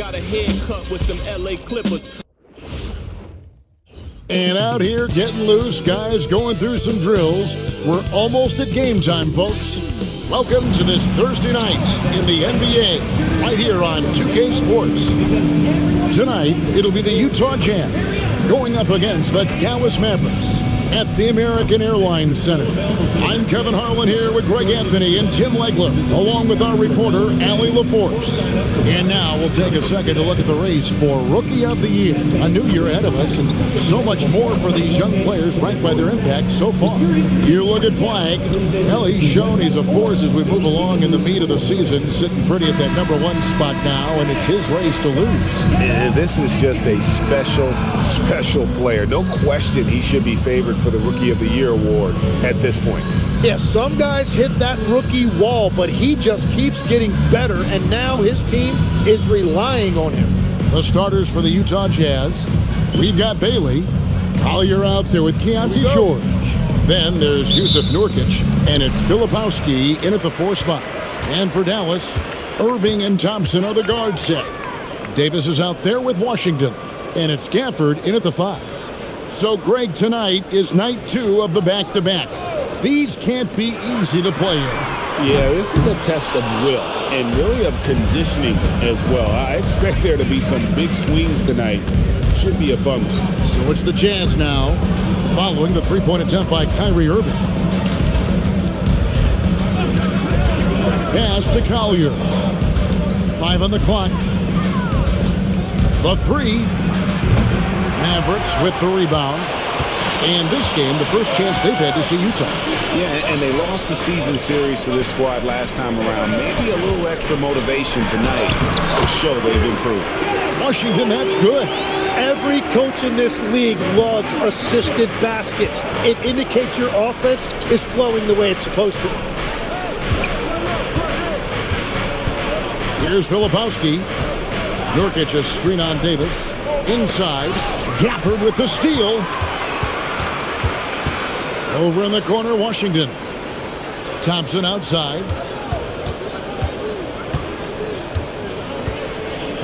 got a haircut with some LA Clippers. And out here getting loose, guys going through some drills. We're almost at game time, folks. Welcome to this Thursday night in the NBA, right here on 2K Sports. Tonight, it'll be the Utah Jazz going up against the Dallas Mavericks at the American Airlines Center. I'm Kevin Harlan here with Greg Anthony and Tim Legler, along with our reporter, Allie LaForce. And now we'll take a second to look at the race for Rookie of the Year. A new year ahead of us, and so much more for these young players ranked by their impact so far. You look at Flag. Well, he's shown he's a force as we move along in the meat of the season, sitting pretty at that #1 spot now, and it's his race to lose. And this is just a special player. No question he should be favored for the Rookie of the Year award at this point. Yeah, some guys hit that rookie wall, but he just keeps getting better, and now his team is relying on him. The starters for the Utah Jazz, we've got Bailey. Collier out there with Keontae George. Then there's Jusuf Nurkic, and it's Filipowski in at the 4 spot. And for Dallas, Irving and Thompson are the guard set. Davis is out there with Washington, and it's Gafford in at the 5. So, Greg, tonight is night 2 of the back-to-back. These can't be easy to play in. Yeah, this is a test of will and really of conditioning as well. I expect there to be some big swings tonight. Should be a fun one. So it's the Jazz now, following the 3-point attempt by Kyrie Irving. Pass to Collier. 5 on the clock. The 3. Mavericks with the rebound. And this game, the first chance they've had to see Utah. Yeah, and they lost the season series to this squad last time around. Maybe a little extra motivation tonight to show they've improved. Washington, that's good. Every coach in this league loves assisted baskets. It indicates your offense is flowing the way it's supposed to. Here's Filipowski. Nurkic a screen on Davis. Inside, Gafford with the steal. Over in the corner, Washington. Thompson outside.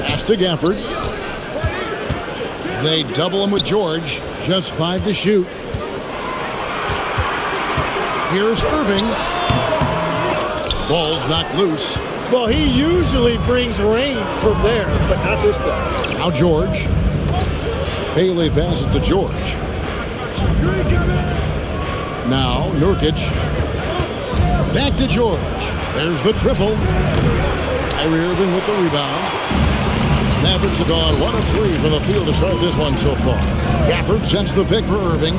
Pass to Gafford. They double him with George. Just 5 to shoot. Here's Irving. Ball's knocked loose. Well, he usually brings rain from there, but not this time. Now George. Bailey passes to George. Now Nurkic. Back to George. There's the triple. Kyrie Irving with the rebound. Mavericks have gone 1 of 3 from the field to start this one so far. Gafford sends the pick for Irving.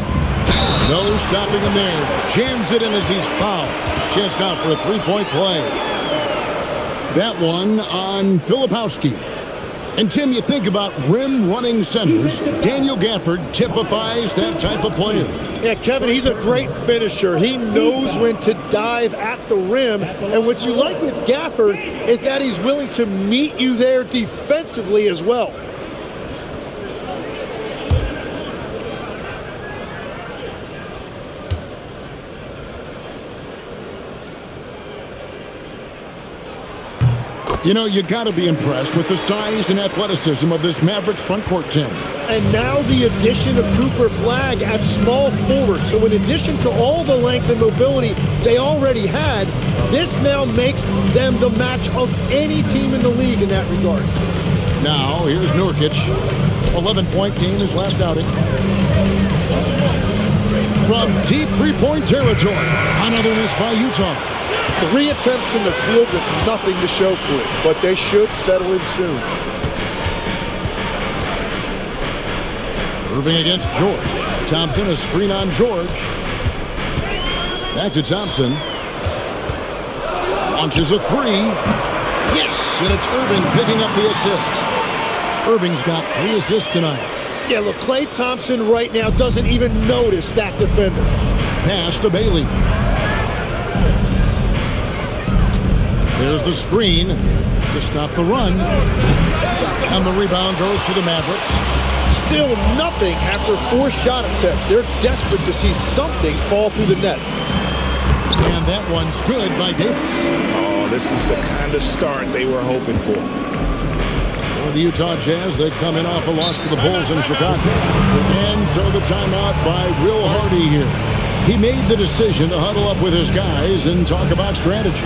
No stopping him there. Jams it in as he's fouled. Chance now for a 3-point play. That one on Filipowski. And Tim, you think about rim-running centers. Daniel Gafford typifies that type of player. Yeah, Kevin, he's a great finisher. He knows when to dive at the rim. And what you like with Gafford is that he's willing to meet you there defensively as well. You know, you got to be impressed with the size and athleticism of this Mavericks front court team. And now the addition of Cooper Flag at small forward. So in addition to all the length and mobility they already had, this now makes them the match of any team in the league in that regard. Now, here's Nurkic. 11-point game his last outing. From deep 3-point territory. Another miss by Utah. 3 attempts from the field with nothing to show for it, but they should settle in soon. Irving against George. Thompson, a screen on George. Back to Thompson. Launches a 3. Yes, and it's Irving picking up the assist. Irving's got 3 assists tonight. Yeah, look, Klay Thompson right now doesn't even notice that defender. Pass to Bailey. There's the screen to stop the run. And the rebound goes to the Mavericks. Still nothing after 4 shot attempts. They're desperate to see something fall through the net. And that one's good by Davis. Oh, this is the kind of start they were hoping for. For the Utah Jazz. They come in off a loss to the Bulls in Chicago. And so the timeout by Will Hardy here. He made the decision to huddle up with his guys and talk about strategy.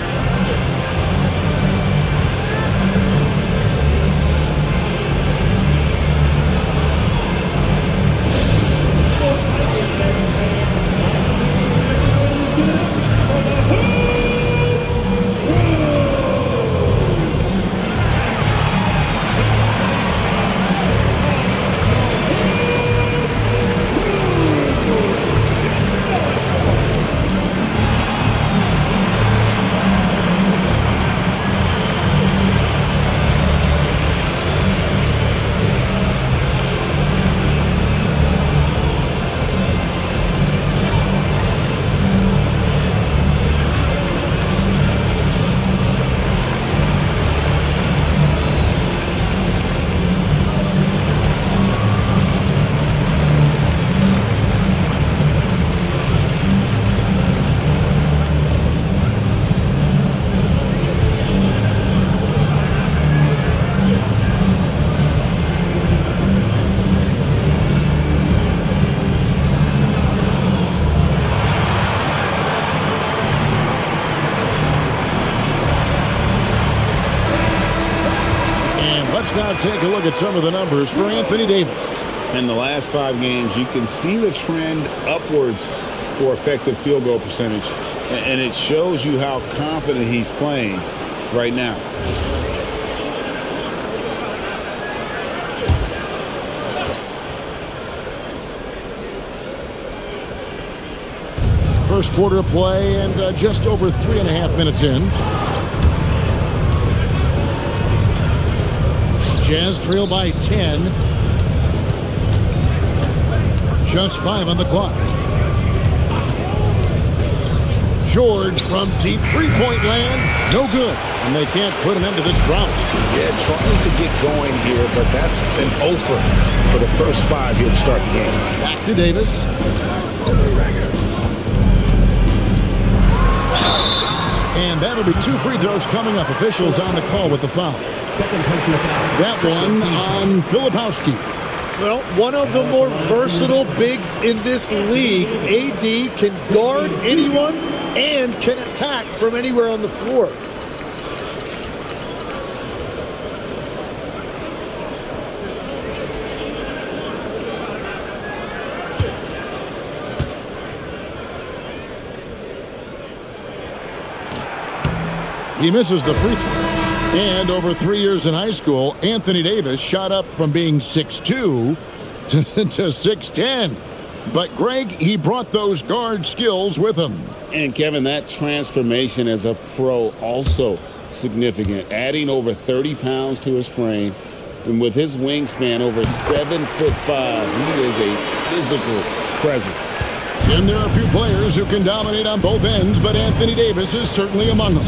Now take a look at some of the numbers for Anthony Davis. In the last 5 games, you can see the trend upwards for effective field goal percentage. And it shows you how confident he's playing right now. First quarter play and just over 3.5 minutes in. Jazz trail by 10. Just 5 on the clock. George from deep three-point land. No good. And they can't put an end to this drought. Yeah, trying to get going here, but that's an over for the first 5 here to start the game. Back to Davis. And that'll be 2 free throws coming up. Officials on the call with the foul. That one on Filipowski. Well, one of the more versatile bigs in this league. AD can guard anyone and can attack from anywhere on the floor. He misses the free throw. And over 3 years in high school, Anthony Davis shot up from being 6'2 to 6'10. But, Greg, he brought those guard skills with him. And, Kevin, that transformation as a pro also significant. Adding over 30 pounds to his frame. And with his wingspan over 7'5", he is a physical presence. And there are a few players who can dominate on both ends, but Anthony Davis is certainly among them.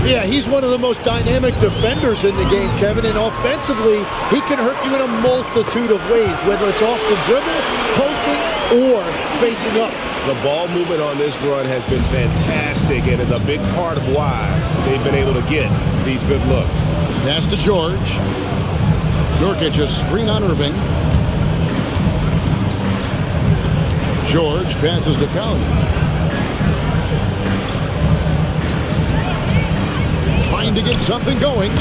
Yeah, he's one of the most dynamic defenders in the game, Kevin, and offensively, he can hurt you in a multitude of ways, whether it's off the dribble, posting, or facing up. The ball movement on this run has been fantastic and is a big part of why they've been able to get these good looks. Pass to George. Nurkic a screen on Irving. George passes to Cowley. Trying to get something going.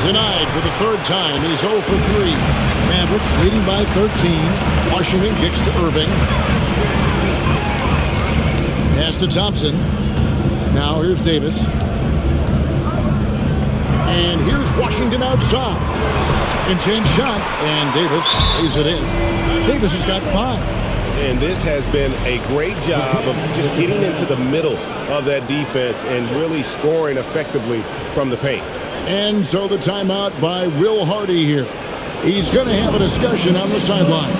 Denied for the 3rd time. He's 0 for 3. Mavericks leading by 13. Washington kicks to Irving. Pass to Thompson. Now here's Davis. And here's Washington outside. Second-chance shot. And Davis lays it in. Davis has got 5. And this has been a great job of just getting into the middle of that defense and really scoring effectively from the paint. And so the timeout by Will Hardy here. He's going to have a discussion on the sideline.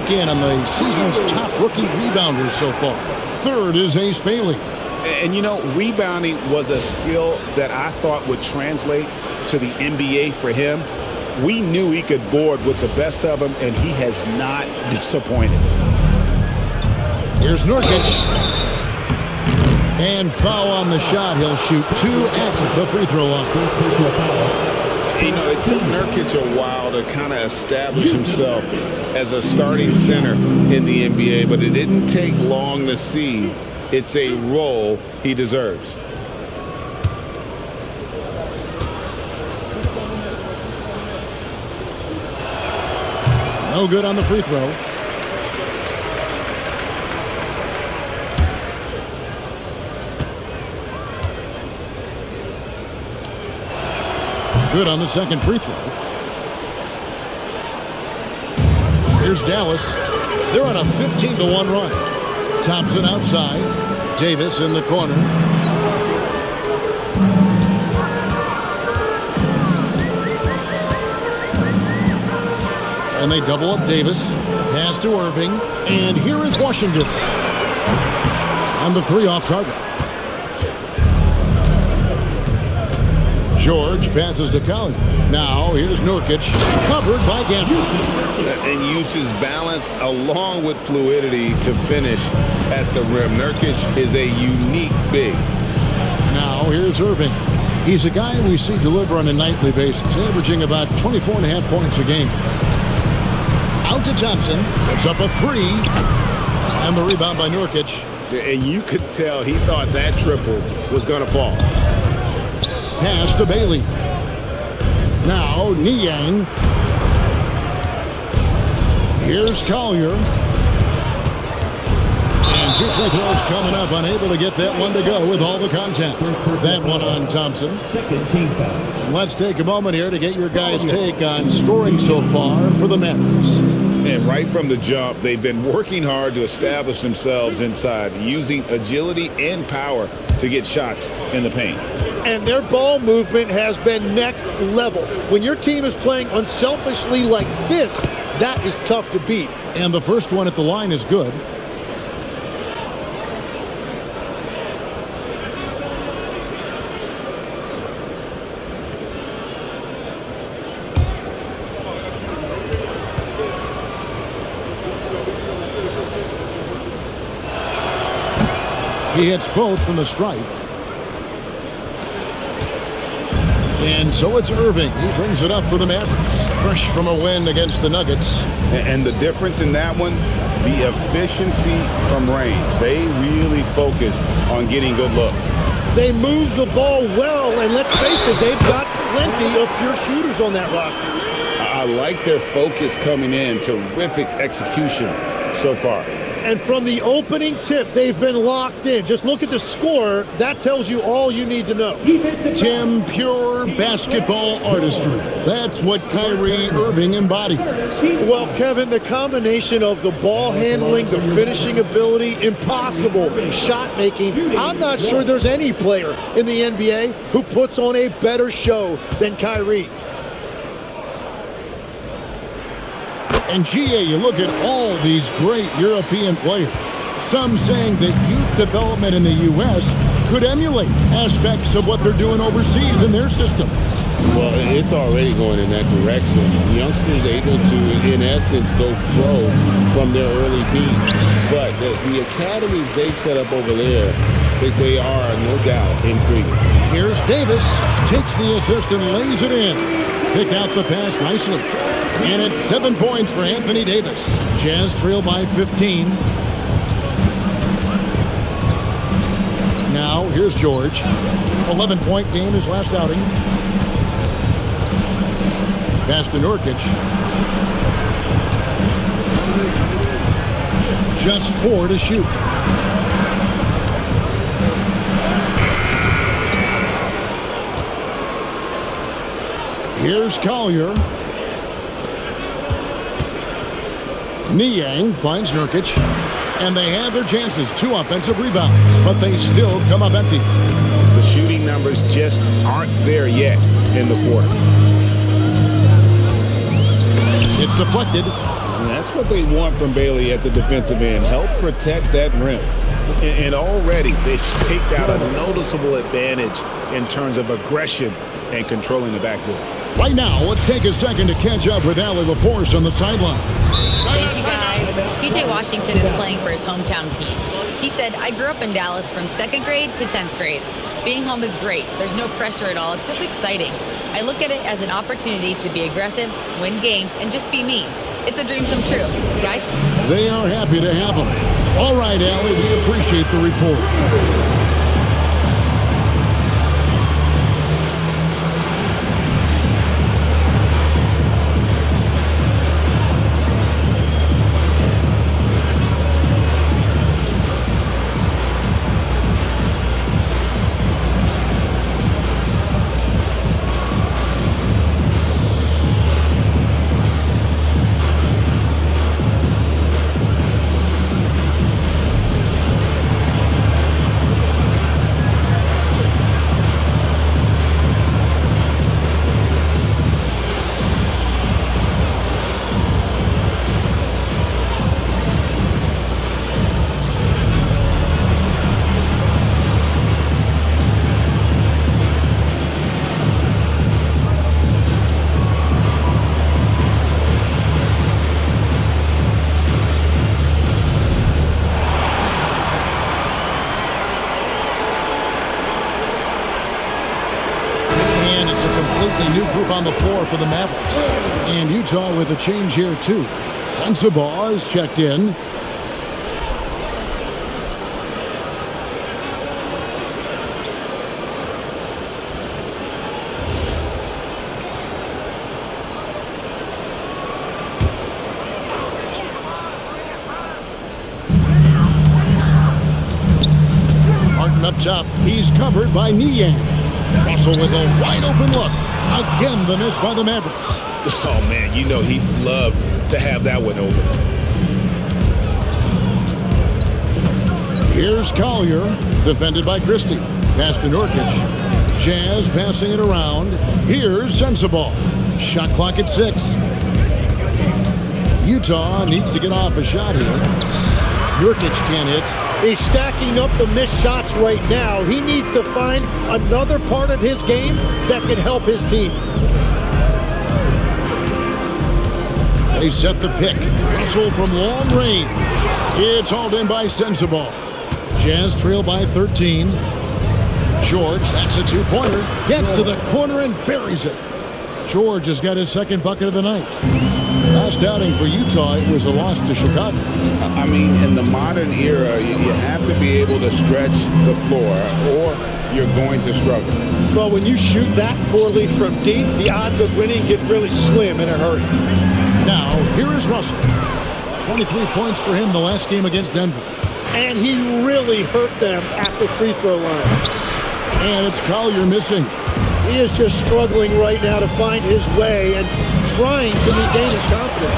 check in on the season's top rookie rebounders so far. Third is Ace Bailey. And, you know, rebounding was a skill that I thought would translate to the NBA for him. We knew he could board with the best of them, and he has not disappointed. Here's Nurkic. And foul on the shot. He'll shoot 2 at the free throw line. You know, it took Nurkic a while to kind of establish himself as a starting center in the NBA, but it didn't take long to see it's a role he deserves. No good on the free throw. Good on the second free throw. Here's Dallas. They're on a 15-1 run. Thompson outside. Davis in the corner. And they double up Davis. Pass to Irving. And here is Washington. On the 3 off target. George passes to Collier. Now here's Nurkic, covered by Gafford. And uses balance along with fluidity to finish at the rim. Nurkic is a unique big. Now here's Irving. He's a guy we see deliver on a nightly basis, averaging about 24.5 points a game. Out to Thompson. Puts up a 3. And the rebound by Nurkic. And you could tell he thought that triple was going to fall. Pass to Bailey. Now Niang. Here's Collier. And 2 free throws coming up. Unable to get that one to go with all the contact. That one on Thompson. Second team foul. And let's take a moment here to get your guys' take on scoring so far for the Mavericks. And right from the jump, they've been working hard to establish themselves inside, using agility and power to get shots in the paint. And their ball movement has been next level. When your team is playing unselfishly like this, that is tough to beat. And the first one at the line is good. He hits both from the stripe. And so it's Irving. He brings it up for the Mavericks. Fresh from a win against the Nuggets. And the difference in that one, the efficiency from range. They really focused on getting good looks. They move the ball well, and let's face it, they've got plenty of pure shooters on that roster. I like their focus coming in. Terrific execution so far. And from the opening tip, they've been locked in. Just look at the score. That tells you all you need to know. Tim, pure basketball artistry. That's what Kyrie Irving embodied. Well, Kevin, the combination of the ball handling, the finishing ability, impossible shot making. I'm not sure there's any player in the NBA who puts on a better show than Kyrie. And GA, you look at all these great European players. Some saying that youth development in the U.S. could emulate aspects of what they're doing overseas in their system. Well, it's already going in that direction. Youngsters able to, in essence, go pro from their early teens. But the academies they've set up over there, they are, no doubt, intriguing. Here's Davis. Takes the assist and lays it in. Picked out the pass nicely. And it's 7 points for Anthony Davis. Jazz trail by 15. Now, here's George. 11-point game his last outing. Pass to Nurkic. Just 4 to shoot. Here's Collier. Niang finds Nurkic. And they had their chances. 2 offensive rebounds. But they still come up empty. The shooting numbers just aren't there yet in the quarter. It's deflected. And that's what they want from Bailey at the defensive end. Help protect that rim. And already they've staked out a noticeable advantage in terms of aggression and controlling the backboard. Right now, let's take a second to catch up with Allie LaForce on the sideline. Thank you, guys. PJ Washington is playing for his hometown team. He said, I grew up in Dallas from 2nd grade to 10th grade. Being home is great. There's no pressure at all. It's just exciting. I look at it as an opportunity to be aggressive, win games, and just be me. It's a dream come true. Guys? They are happy to have him. All right, Allie, we appreciate the report. New group on the floor for the Mavericks. And Utah with a change here, too. Sensabaugh is checked in. Martin up top. He's covered by Niang. Russell with a wide-open look. Again, the miss by the Mavericks. Oh, man, you know he'd love to have that one over. Here's Collier, defended by Christie. Pass to Nurkic. Jazz passing it around. Here's Sensabaugh. Shot clock at 6. Utah needs to get off a shot here. Nurkic can't hit. He's stacking up the missed shots right now. He needs to find another part of his game that can help his team. They set the pick. Russell from long range. It's hauled in by Sensabaugh. Jazz trail by 13. George, that's a two-pointer. Gets to the corner and buries it. George has got his second bucket of the night. Last outing for Utah, it was a loss to Chicago. I mean, in the modern era, you have to be able to stretch the floor or you're going to struggle. Well, when you shoot that poorly from deep, the odds of winning get really slim in a hurry. Now, here is Russell. 23 points for him the last game against Denver. And he really hurt them at the free throw line. And it's Collier missing. He is just struggling right now to find his way and trying to regain his confidence.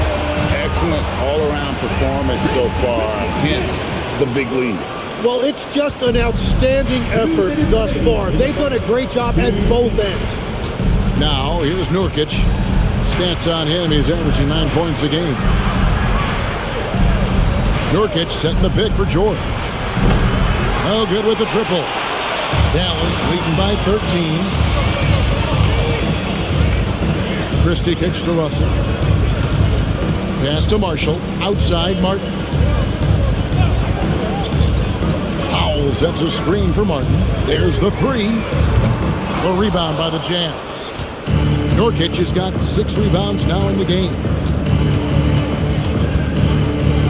Excellent all-around performance so far, hence the big lead. Well, it's just an outstanding effort thus far. They've done a great job at both ends. Now, here's Nurkic. Stats on him, he's averaging 9 points a game. Nurkic setting the pick for George. No good with the triple. Dallas leading by 13. Christie kicks to Russell. Pass to Marshall. Outside Martin. Powell sets a screen for Martin. There's the three. The rebound by the Jazz. Nurkic has got 6 rebounds now in the game.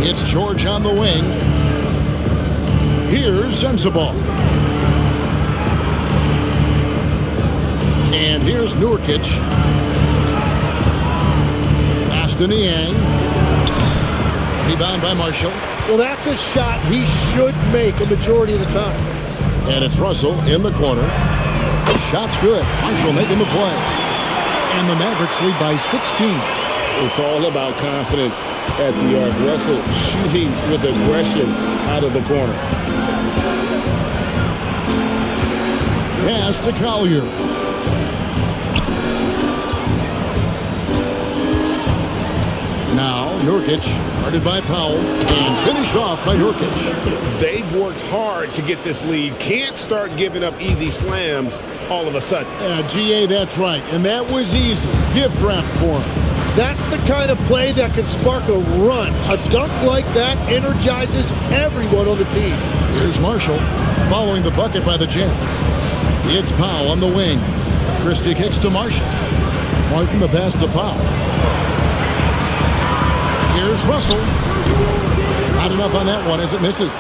It's George on the wing. Here's Sensabaugh. And here's Nurkic. Pass to Niang. Rebound by Marshall. Well, that's a shot he should make a majority of the time. And it's Russell in the corner. Shot's good. Marshall making the play. And the Mavericks lead by 16. It's all about confidence at the arc. Russell shooting with aggression out of the corner. Pass to Collier. Now, Nurkic, guarded by Powell, and finished off by Nurkic. They've worked hard to get this lead. Can't start giving up easy slams all of a sudden. GA, that's right. And that was easy. Gift wrap for him. That's the kind of play that can spark a run. A dunk like that energizes everyone on the team. Here's Marshall, following the bucket by the Jazz. It's Powell on the wing. Christie kicks to Marshall. Martin the pass to Powell. Here's Russell. Not enough on that one as it misses.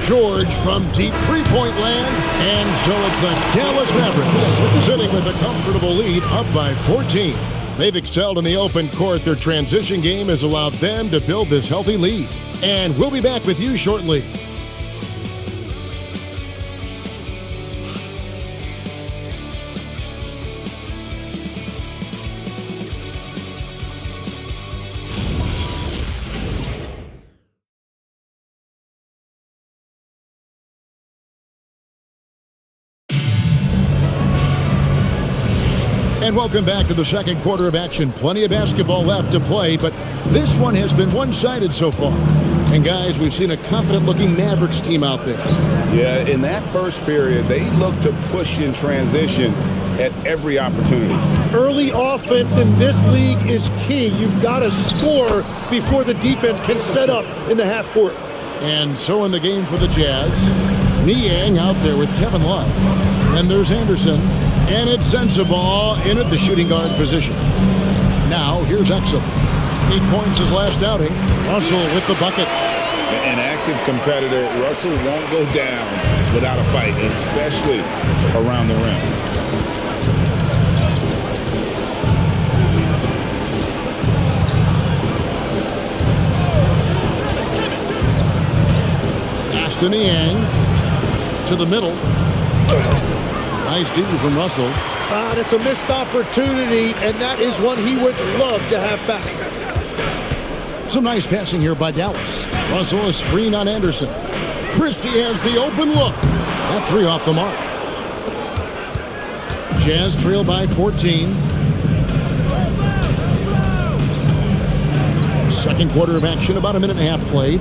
George from deep three-point land. And so it's the Dallas Mavericks sitting with a comfortable lead, up by 14. They've excelled in the open court. Their transition game has allowed them to build this healthy lead. And we'll be back with you shortly. And welcome back to the second quarter of action. Plenty of basketball left to play, but this one has been one-sided so far. And guys, we've seen a confident-looking Mavericks team out there. Yeah, in that first period, they looked to push in transition at every opportunity. Early offense in this league is key. You've got to score before the defense can set up in the half court. And so in the game for the Jazz, Niang out there with Kevin Love. And there's Anderson. And it's Sensabaugh in at the shooting guard position. Now, here's Exum. 8 points his last outing. Russell with the bucket. An active competitor, Russell won't go down without a fight, especially around the rim. Aston Niang to the middle. Nice D from Russell. It's a missed opportunity, and that is one he would love to have back. Some nice passing here by Dallas. Russell a screen on Anderson. Christie has the open look. That three off the mark. Jazz trail by 14. Second quarter of action, about a minute and a half played.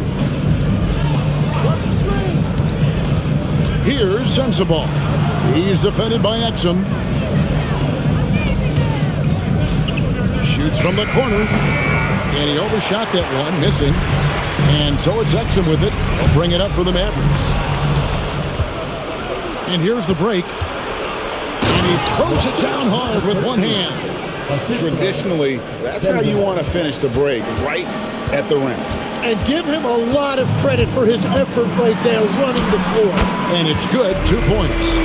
Here's Sensabaugh. He's defended by Exum. Shoots from the corner. And he overshot that one, missing. And so it's Exum with it. He'll bring it up for the Mavericks. And here's the break. And he throws it down hard with one hand. Traditionally, that's how you want to finish the break, right at the rim. And give him a lot of credit for his effort right there running the floor. And it's good, 2 points.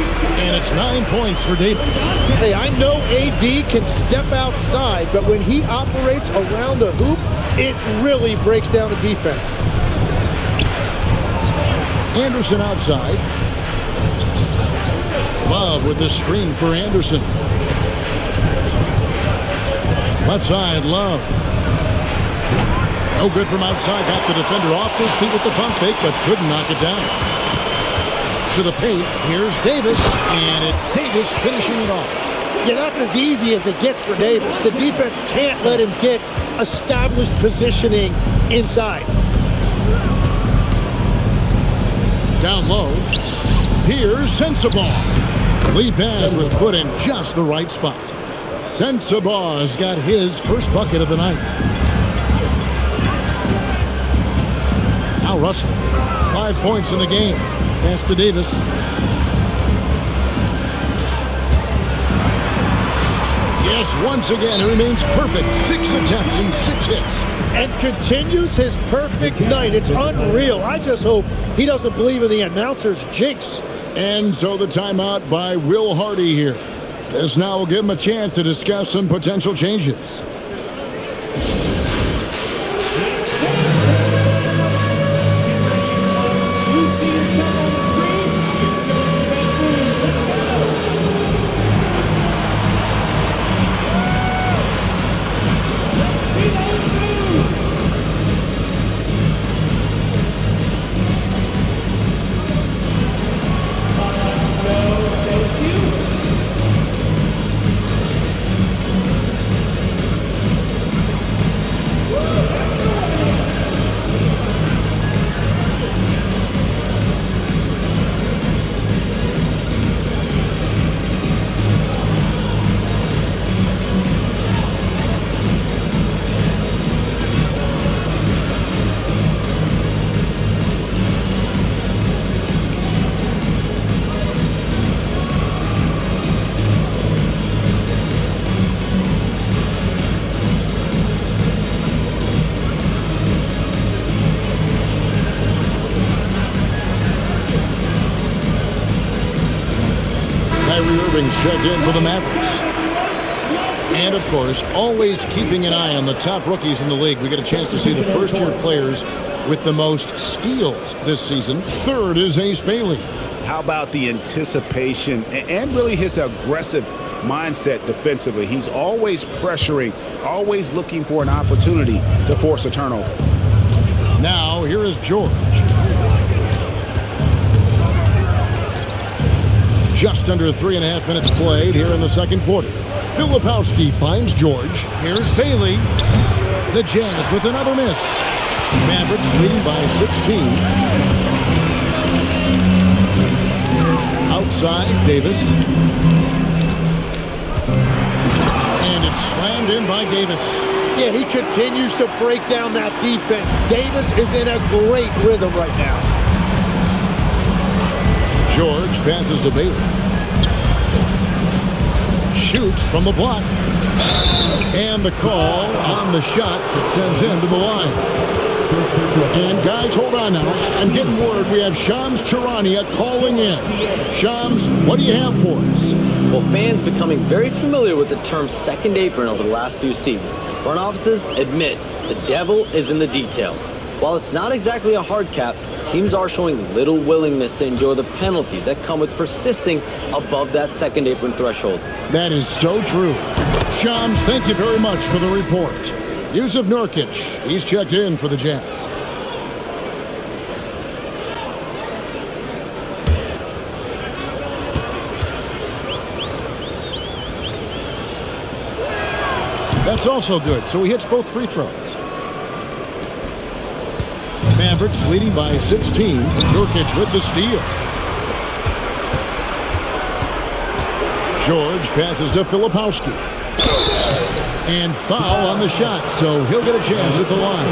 And it's 9 points for Davis. Hey, I know AD can step outside, but when he operates around the hoop, it really breaks down the defense. Anderson outside. Love with the screen for Anderson. Left side, Love. No good from outside. Got the defender off his feet with the pump fake, but couldn't knock it down. To the paint, here's Davis, and it's Davis finishing it off. Yeah, that's as easy as it gets for Davis. The defense can't let him get established positioning inside. Down low, here's Sensabaugh. Lead pass was put in just the right spot. Sensabaugh has got his first bucket of the night. Now Russell, 5 points in the game. Pass to Davis. Yes, once again, he remains perfect. 6 attempts and 6 hits. And continues his perfect night. It's unreal. I just hope he doesn't believe in the announcer's jinx. And so the timeout by Will Hardy here. This now will give him a chance to discuss some potential changes. checked in for the Mavericks. And, of course, always keeping an eye on the top rookies in the league. We get a chance to see the first-year players with the most steals this season. Third is Ace Bailey. How about the anticipation and really his aggressive mindset defensively? He's always pressuring, always looking for an opportunity to force a turnover. Now, here is George. Just under 3.5 minutes played here in the second quarter. Filipowski finds George. Here's Bailey. The Jazz with another miss. Mavericks leading by 16. Outside, Davis. And it's slammed in by Davis. Yeah, he continues to break down that defense. Davis is in a great rhythm right now. George passes to Bailey. Shoots from the block. And the call on the shot that sends him to the line. And guys, hold on now. I'm getting word we have Shams Charania calling in. Shams, what do you have for us? Well, fans becoming very familiar with the term second apron over the last few seasons. Front offices admit the devil is in the details. While it's not exactly a hard cap, teams are showing little willingness to endure the penalties that come with persisting above that second apron threshold. That is so true. Shams, thank you very much for the report. Yusuf Nurkic, he's checked in for the Jazz. That's also good, so he hits both free throws. Mavericks leading by 16. Nurkic with the steal. George passes to Filipowski. And foul on the shot, so he'll get a chance at the line.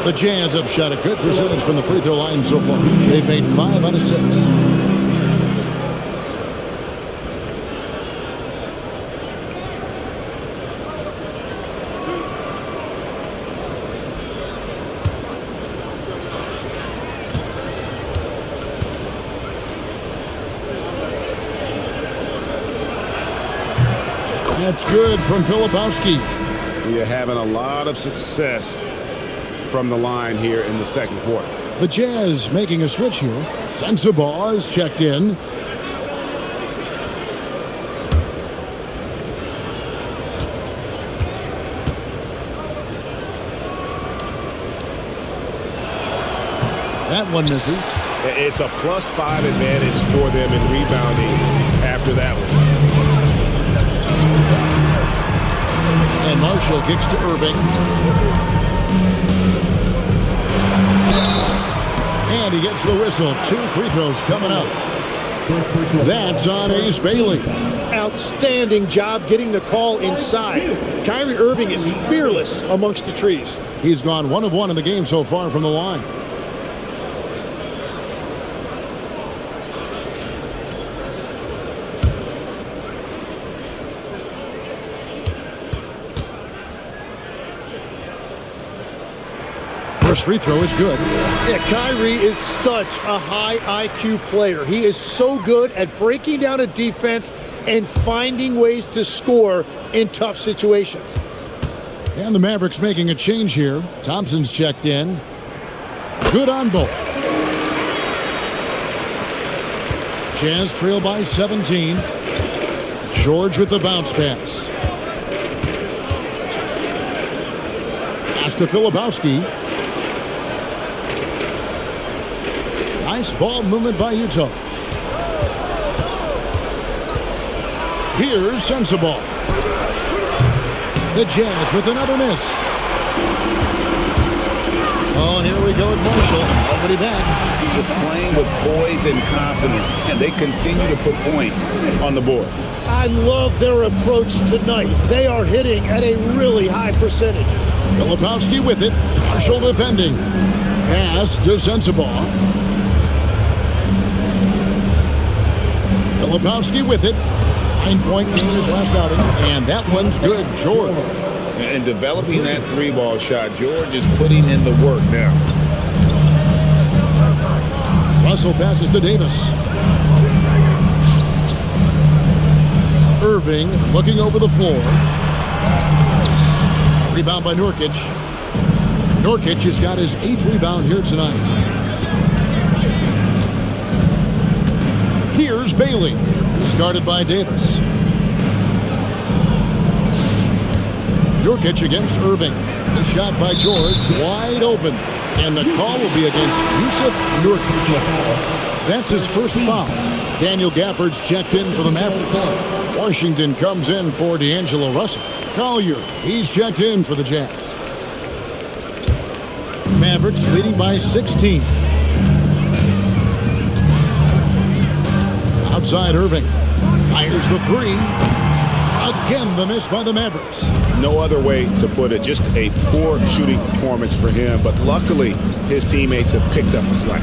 The Jazz have shot a good percentage from the free throw line so far. They've made 5 out of 6. That's good from Filipowski. We are having a lot of success from the line here in the second quarter. The Jazz making a switch here. Sensabaugh is checked in. That one misses. It's a +5 advantage for them in rebounding after that one. And Marshall kicks to Irving. And he gets the whistle. 2 free throws coming up. That's on Ace Bailey. Outstanding job getting the call inside. Kyrie Irving is fearless amongst the trees. He's gone 1 of 1 in the game so far from the line. First free throw is good. Yeah, Kyrie is such a high IQ player. He is so good at breaking down a defense and finding ways to score in tough situations. And the Mavericks making a change here. Thompson's checked in. Good on both. Jazz trail by 17. George with the bounce pass. Pass to Filipowski. Nice ball movement by Utah. Here's Sensabaugh. The Jazz with another miss. Oh, and here we go with Marshall. Nobody back. He's just playing with poise and confidence, and they continue to put points on the board. I love their approach tonight. They are hitting at a really high percentage. Filipowski with it. Marshall defending. Pass to Sensabaugh. Filipowski with it. 9-point game his last outing, and that one's good. George. And developing that 3-ball shot, George is putting in the work now. Russell passes to Davis. Irving looking over the floor. Rebound by Nurkic. Nurkic has got his 8th rebound here tonight. Here's Bailey. He's guarded by Davis. Nurkic against Irving. The shot by George, wide open. And the call will be against Yusuf Nurkic. That's his first foul. Daniel Gafford's checked in for the Mavericks. Washington comes in for D'Angelo Russell. Collier, he's checked in for the Jazz. Mavericks leading by 16. Outside Irving. Fires the three. Again, the miss by the Mavericks. No other way to put it. Just a poor shooting performance for him. But luckily, his teammates have picked up the slack.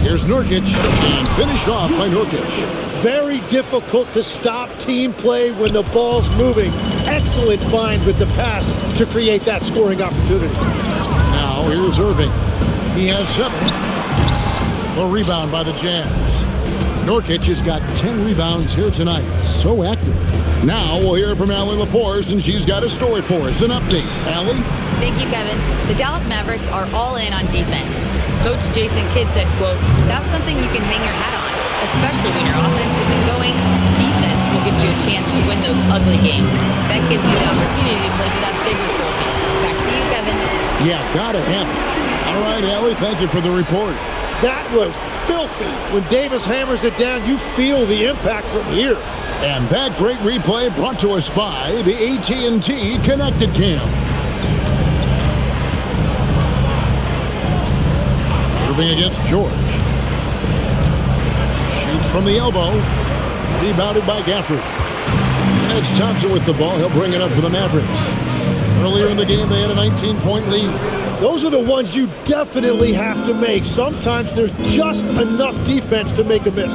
Here's Nurkic, and finished off by Nurkic. Very difficult to stop team play when the ball's moving. Excellent find with the pass to create that scoring opportunity. Now here's Irving. He has 7. The rebound by the Jazz. Nurkic has got 10 rebounds here tonight. So active. Now we'll hear from Allie LaForce, and she's got a story for us. An update. Allie? Thank you, Kevin. The Dallas Mavericks are all in on defense. Coach Jason Kidd said, quote, "That's something you can hang your hat on, especially when your offense isn't going. Defense will give you a chance to win those ugly games. That gives you the opportunity to play for that bigger trophy." Back to you, Kevin. Yeah, gotta have it. All right, Allie, thank you for the report. That was filthy. When Davis hammers it down, you feel the impact from here. And that great replay brought to us by the AT&T Connected Cam. Irving against George. Shoots from the elbow. Rebounded by Gafford. It's Thompson with the ball. He'll bring it up for the Mavericks. Earlier in the game, they had a 19-point lead. Those are the ones you definitely have to make. Sometimes there's just enough defense to make a miss.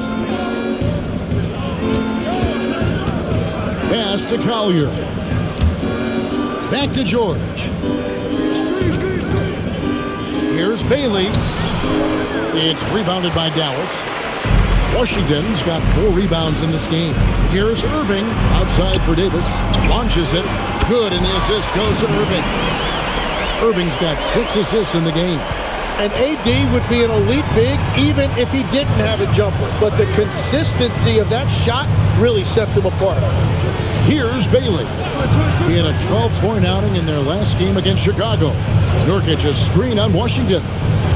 Pass to Collier. Back to George. Here's Bailey. It's rebounded by Dallas. Washington's got 4 rebounds in this game. Here's Irving. Outside for Davis. Launches it. Good, and the assist goes to Irving. Irving's got 6 assists in the game. And AD would be an elite big even if he didn't have a jumper. But the consistency of that shot really sets him apart. Here's Bailey. He had a 12-point outing in their last game against Chicago. Nurkic a screen on Washington.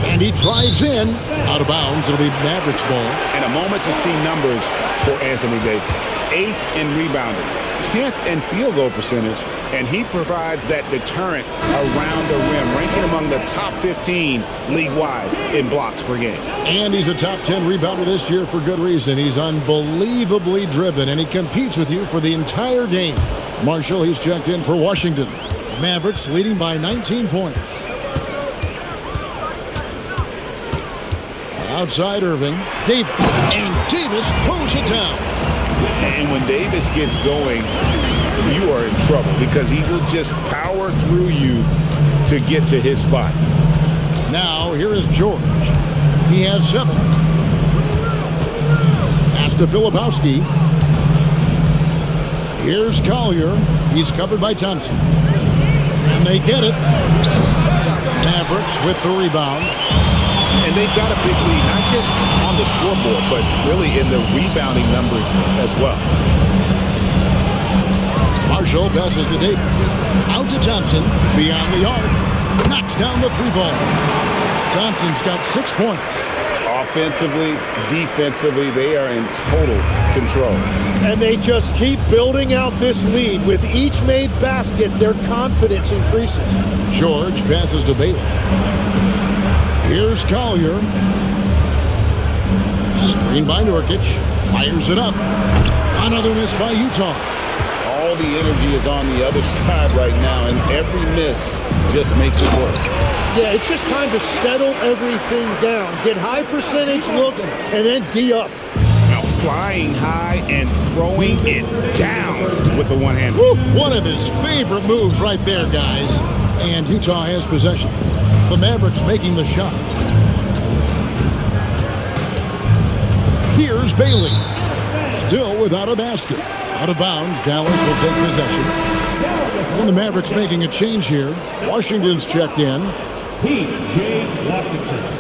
And he drives in. Out of bounds. It'll be Mavericks ball. And a moment to see numbers for Anthony Davis. 8th in rebounding, 10th in field goal percentage, and he provides that deterrent around the rim, ranking among the top 15 league-wide in blocks per game. And he's a top 10 rebounder this year for good reason. He's unbelievably driven, and he competes with you for the entire game. Marshall, he's checked in for Washington. Mavericks leading by 19 points. Outside Irving, Davis, and Davis throws it down. And when Davis gets going, you are in trouble because he will just power through you to get to his spots. Now, here is George. He has 7. Pass to Filipowski. Here's Collier. He's covered by Thompson. And they get it. Mavericks with the rebound. And they've got a big lead, not just on the scoreboard, but really in the rebounding numbers as well. Marshall passes to Davis. Out to Thompson. Beyond the arc. Knocks down the 3-ball. Thompson's got 6 points. Offensively, defensively, they are in total control. And they just keep building out this lead. With each made basket, their confidence increases. George passes to Bailey. Here's Collier. Screen by Nurkic. Fires it up. Another miss by Utah. All the energy is on the other side right now, and every miss just makes it work. Yeah, it's just time to settle everything down. Get high percentage looks and then D up. Now flying high and throwing it down with the one hand. Woo, one of his favorite moves right there, guys. And Utah has possession. The Mavericks making the shot. Here's Bailey. Still without a basket. Out of bounds, Dallas will take possession. And the Mavericks making a change here. Washington's checked in. P.J. Washington.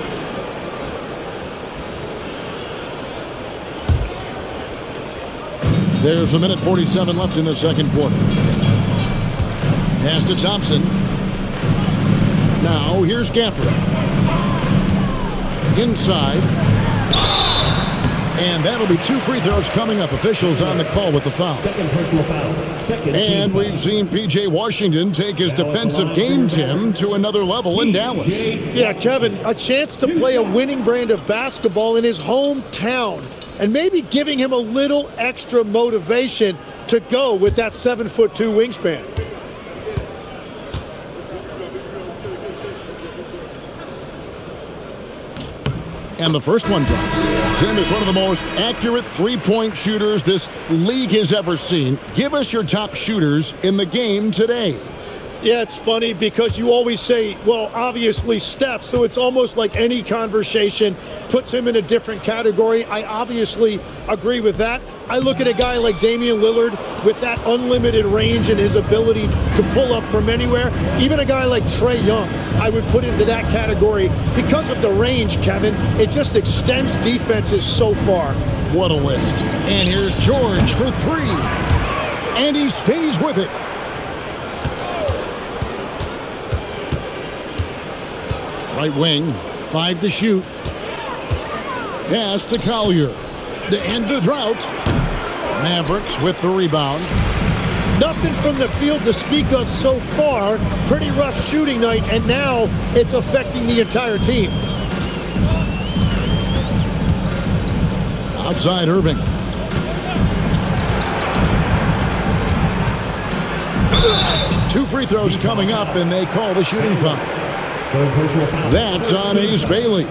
There's a minute 47 left in the second quarter. Pass to Thompson. Now here's Gafford. Inside. And that'll be 2 free throws coming up. Officials on the call with the foul. Second personal foul. And we've seen P.J. Washington take his defensive game, Tim, to another level in Dallas. Yeah, Kevin, a chance to play a winning brand of basketball in his hometown. And maybe giving him a little extra motivation to go with that 7'2" wingspan. And the first one drops. Tim is one of the most accurate three-point shooters this league has ever seen. Give us your top shooters in the game today. Yeah, it's funny because you always say, well, obviously Steph, so it's almost like any conversation puts him in a different category. I obviously agree with that. I look at a guy like Damian Lillard with that unlimited range and his ability to pull up from anywhere. Even a guy like Trae Young, I would put into that category because of the range, Kevin. It just extends defenses so far. What a list. And here's George for 3. And he stays with it. Right wing, 5 to shoot. Pass to Collier. To end the drought. Mavericks with the rebound. Nothing from the field to speak of so far. Pretty rough shooting night, and now it's affecting the entire team. Outside Irving. Two free throws coming up, and they call the shooting foul. That's on Ace Bailey.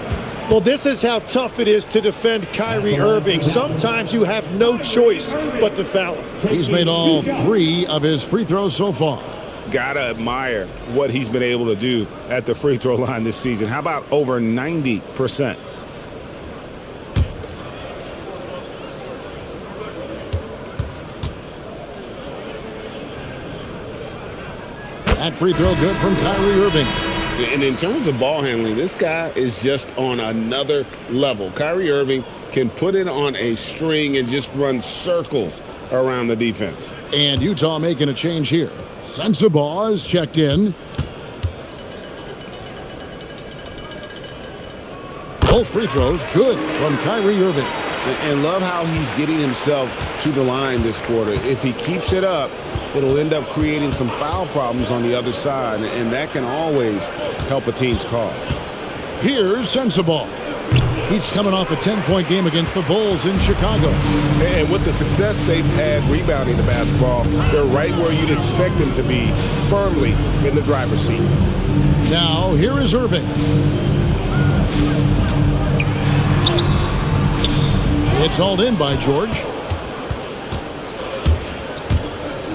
Well, this is how tough it is to defend Kyrie Irving. Sometimes you have no choice but to foul him. He's made all 3 of his free throws so far. Gotta admire what he's been able to do at the free throw line this season. How about over 90%? That free throw good from Kyrie Irving. And in terms of ball handling, this guy is just on another level. Kyrie Irving can put it on a string and just run circles around the defense. And Utah making a change here. Sensabaugh is checked in. Both free throws good from Kyrie Irving. And love how he's getting himself to the line this quarter. If he keeps it up, it'll end up creating some foul problems on the other side, and that can always help a team's cause. Here's Sensabaugh. He's coming off a 10-point game against the Bulls in Chicago. And with the success they've had rebounding the basketball, they're right where you'd expect them to be, firmly in the driver's seat. Now, here is Irving. It's hauled in by George.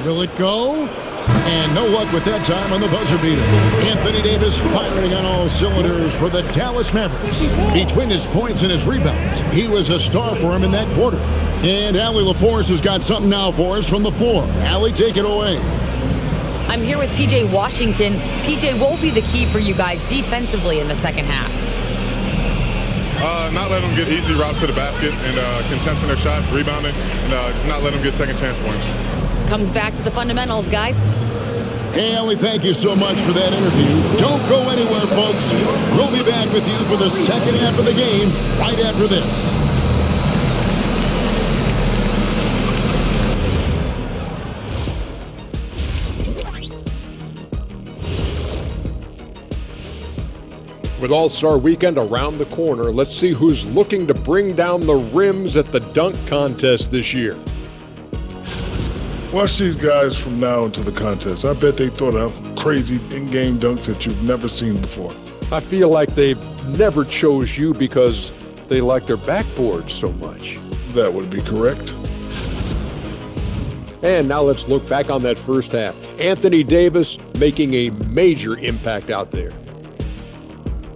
Will it go? And no luck with that time on the buzzer beater. Anthony Davis firing on all cylinders for the Dallas Mavericks. Between his points and his rebounds, he was a star for him in that quarter. And Allie LaForce has got something now for us from the floor. Allie, take it away. I'm here with P.J. Washington. P.J., what will be the key for you guys defensively in the second half? Not let them get easy routes to the basket and contesting their shots, rebounding, and just not let them get second chance points. Comes back to the fundamentals, guys. Hey, Allie, thank you so much for that interview. Don't go anywhere, folks. We'll be back with you for the second half of the game right after this. With All-Star Weekend around the corner, let's see who's looking to bring down the rims at the dunk contest this year. Watch these guys from now into the contest. I bet they thought of crazy in-game dunks that you've never seen before. I feel like they never chose you because they like their backboards so much. That would be correct. And now let's look back on that first half. Anthony Davis making a major impact out there.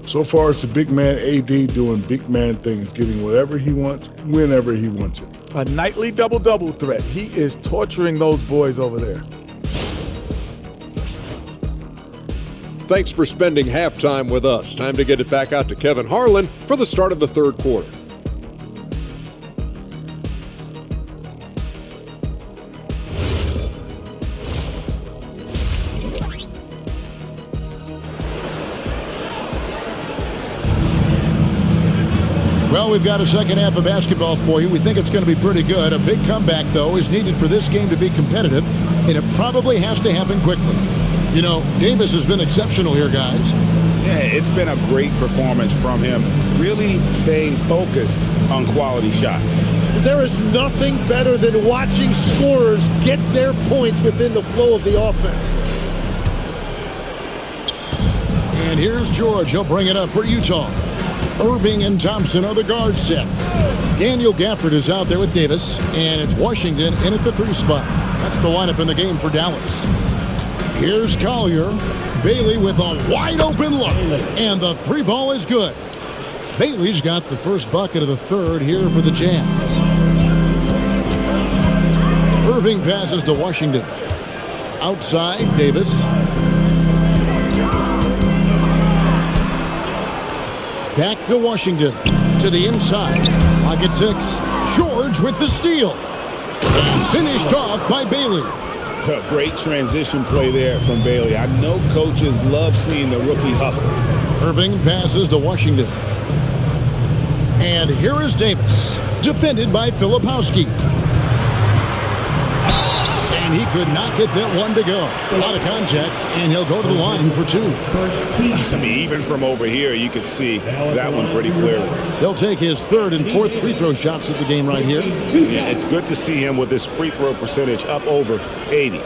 So far, it's the big man AD doing big man things, getting whatever he wants, whenever he wants it. A nightly double-double threat. He is torturing those boys over there. Thanks for spending halftime with us. Time to get it back out to Kevin Harlan for the start of the third quarter. Well, we've got a second half of basketball for you. We think it's going to be pretty good. A big comeback, though, is needed for this game to be competitive, and it probably has to happen quickly. You know, Davis has been exceptional here, guys. Yeah, it's been a great performance from him, really staying focused on quality shots. There is nothing better than watching scorers get their points within the flow of the offense. And here's George. He'll bring it up for Utah. Irving and Thompson are the guard set. Daniel Gafford is out there with Davis, and it's Washington in at the 3 spot. That's the lineup in the game for Dallas. Here's Collier. Bailey with a wide open look, and the 3 ball is good. Bailey's got the first bucket of the third here for the Jazz. Irving passes to Washington. Outside, Davis. Back to Washington. To the inside. Pocket 6. George with the steal. And finished off by Bailey. A great transition play there from Bailey. I know coaches love seeing the rookie hustle. Irving passes to Washington. And here is Davis. Defended by Filipowski. And he could not get that one to go. Out of contact, and he'll go to the line for 2. I mean, even from over here, you could see that one pretty clearly. He'll take his 3rd and 4th free throw shots at the game right here. Yeah, it's good to see him with his free throw percentage up over 80.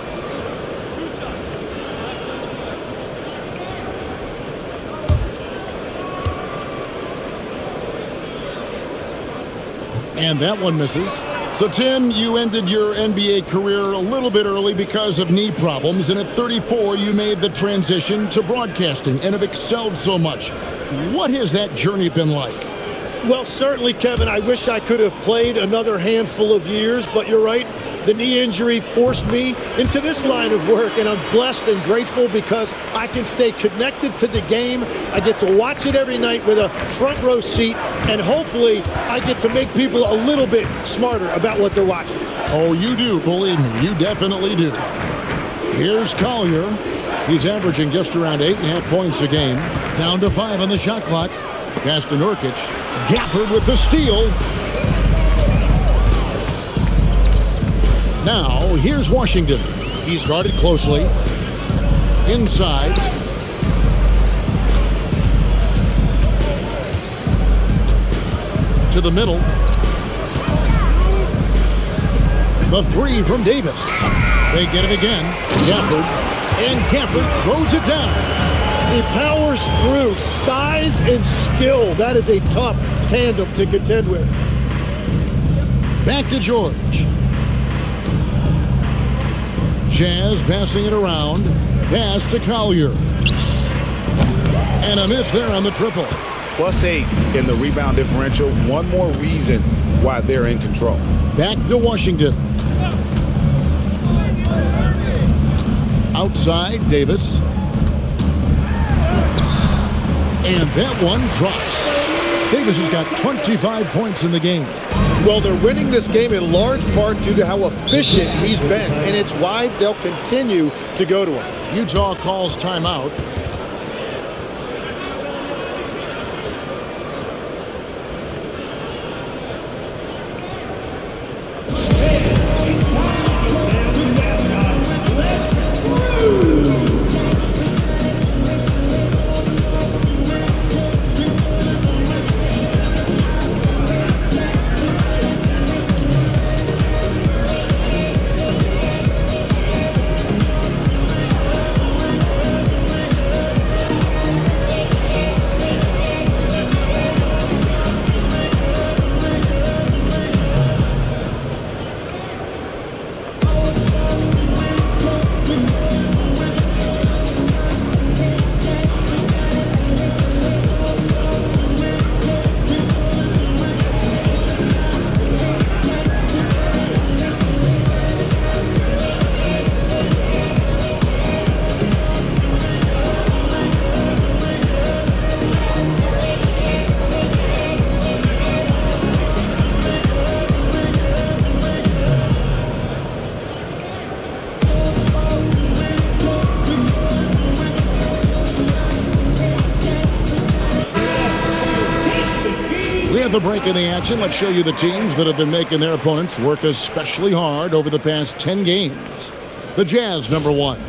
And that one misses. So, Tim, you ended your NBA career a little bit early because of knee problems, and at 34, you made the transition to broadcasting and have excelled so much. What has that journey been like? Well, certainly, Kevin, I wish I could have played another handful of years, but you're right. The knee injury forced me into this line of work, and I'm blessed and grateful because I can stay connected to the game. I get to watch it every night with a front row seat, and hopefully I get to make people a little bit smarter about what they're watching. Oh, you do, believe me. You definitely do. Here's Collier. He's averaging just around 8.5 points a game. Down to 5 on the shot clock. Pass to Nurkic. Gafford with the steal. Now, here's Washington. He's guarded closely. Inside. To the middle. The 3 from Davis. They get it again. Gafford. And Gafford throws it down. He powers through. Size and skill. That is a tough tandem to contend with. Back to George. Jazz passing it around. Pass to Collier. And a miss there on the triple. +8 in the rebound differential. One more reason why they're in control. Back to Washington. Outside, Davis. And that one drops. Davis has got 25 points in the game. Well, they're winning this game in large part due to how efficient he's been, and it's why they'll continue to go to him. Utah calls timeout. At the break in the action, let's show you the teams that have been making their opponents work especially hard over the past 10 games. The Jazz, number 1.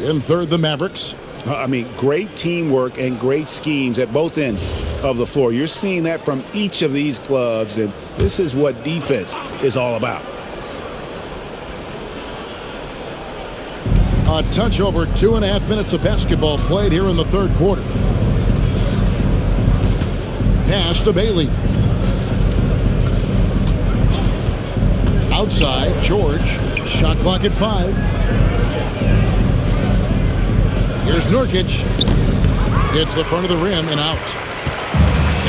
In third, the Mavericks. I mean, great teamwork and great schemes at both ends of the floor. You're seeing that from each of these clubs, and this is what defense is all about. A touch over 2.5 minutes of basketball played here in the third quarter. Pass to Bailey. Outside, George. Shot clock at 5. Here's Nurkic. Hits the front of the rim and out.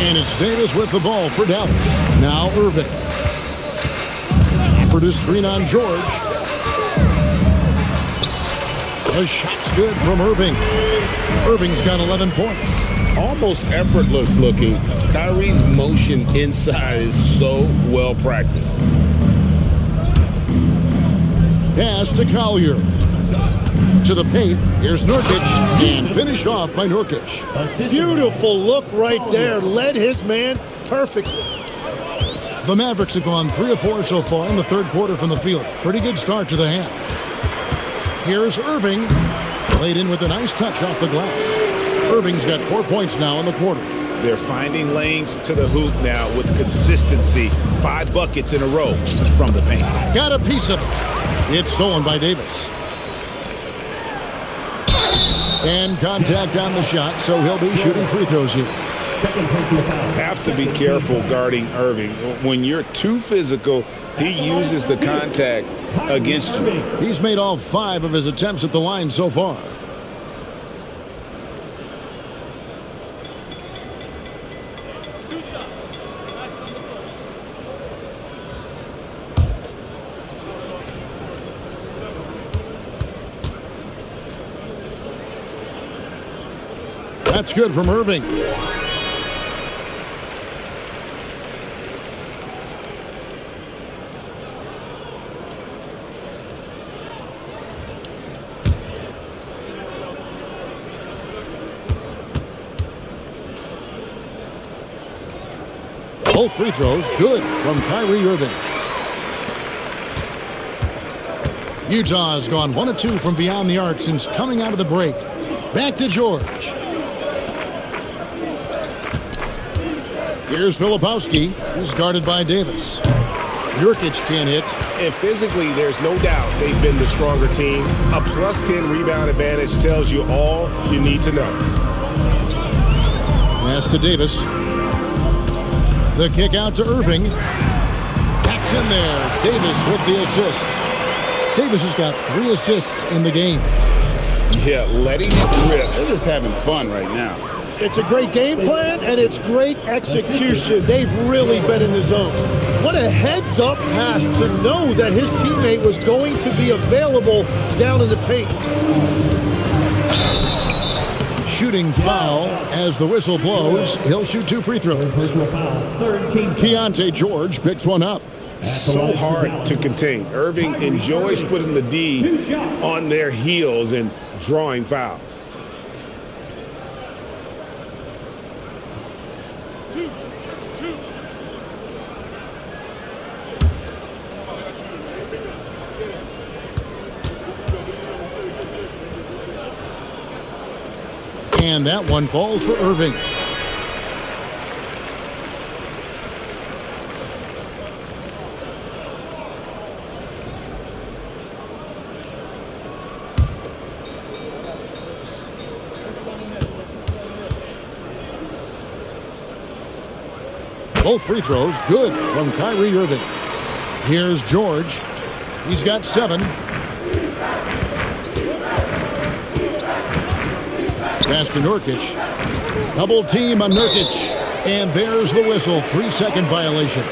And it's Davis with the ball for Dallas. Now Irving. For the screen on George. The shot's good from Irving. Irving's got 11 points. Almost effortless looking. Kyrie's motion inside is so well practiced. Pass to Collier. To the paint. Here's Nurkic. And finished off by Nurkic. Beautiful look right there. Led his man perfectly. The Mavericks have gone 3 of 4 so far in the third quarter from the field. Pretty good start to the half. Here's Irving. Played in with a nice touch off the glass. Irving's got 4 points now in the quarter. They're finding lanes to the hoop now with consistency. 5 buckets in a row from the paint. Got a piece of it. It's stolen by Davis. And contact on the shot, so he'll be shooting free throws here. Have to be careful guarding Irving. When you're too physical, he uses the contact against you. He's made all 5 of his attempts at the line so far. That's good from Irving. Both free throws good from Kyrie Irving. Utah has gone 1 of 2 from beyond the arc since coming out of the break. Back to George. Here's Filipowski. He's guarded by Davis. Nurkic can't hit. And physically, there's no doubt they've been the stronger team. A plus 10 rebound advantage tells you all you need to know. Pass to Davis. The kick out to Irving. That's in there. Davis with the assist. Davis has got 3 assists in the game. Yeah, letting it rip. They're just having fun right now. It's a great game plan, and it's great execution. They've really been in the zone. What a heads-up pass to know that his teammate was going to be available down in the paint. Shooting foul as the whistle blows. He'll shoot 2 free throws. Keontae George picks one up. So hard to contain. Irving enjoys putting the D on their heels and drawing fouls. And that one falls for Irving. Both free throws good from Kyrie Irving. Here's George. He's got 7. Pass to Nurkic. Double team on Nurkic. And there's the whistle. 3-second violation.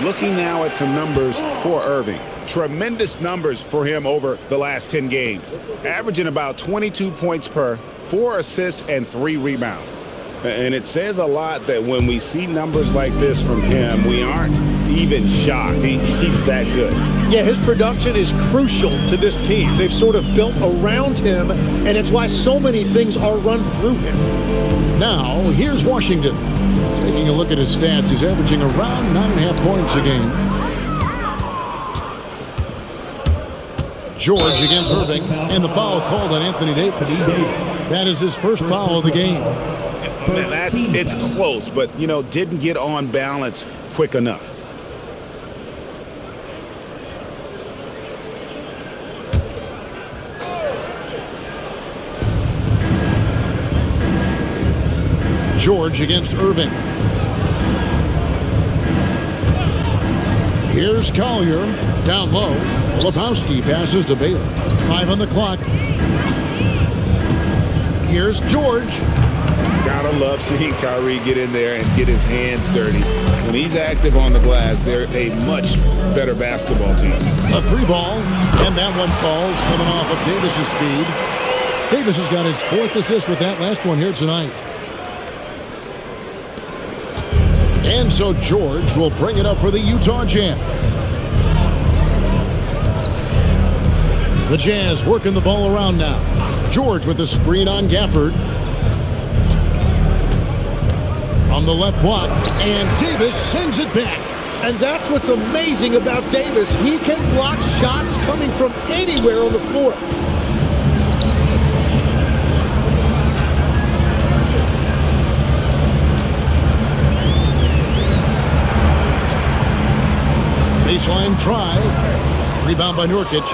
Looking now at some numbers for Irving. Tremendous numbers for him over the last 10 games. Averaging about 22 points per, 4 assists, and 3 rebounds. And it says a lot that when we see numbers like this from him, we aren't even shocked. He's that good. Yeah, his production is crucial to this team. They've sort of built around him, and it's why so many things are run through him. Now, here's Washington. Taking a look at his stats, he's averaging around 9.5 points a game. George against Irving, and the foul called on Anthony Davis. That is his first foul of the game. And it's close, but, didn't get on balance quick enough. George against Irving. Here's Collier. Down low. Lebowski passes to Baylor. 5 on the clock. Here's George. Gotta love seeing Kyrie get in there and get his hands dirty. When he's active on the glass, they're a much better basketball team. A 3-ball, and that one falls, coming off of Davis's feed. Davis has got his 4th assist with that last one here tonight. And so George will bring it up for the Utah Jazz. The Jazz working the ball around now. George with the screen on Gafford. From the left block, and Davis sends it back. And that's what's amazing about Davis. He can block shots coming from anywhere on the floor. Baseline try. Rebound by Nurkic.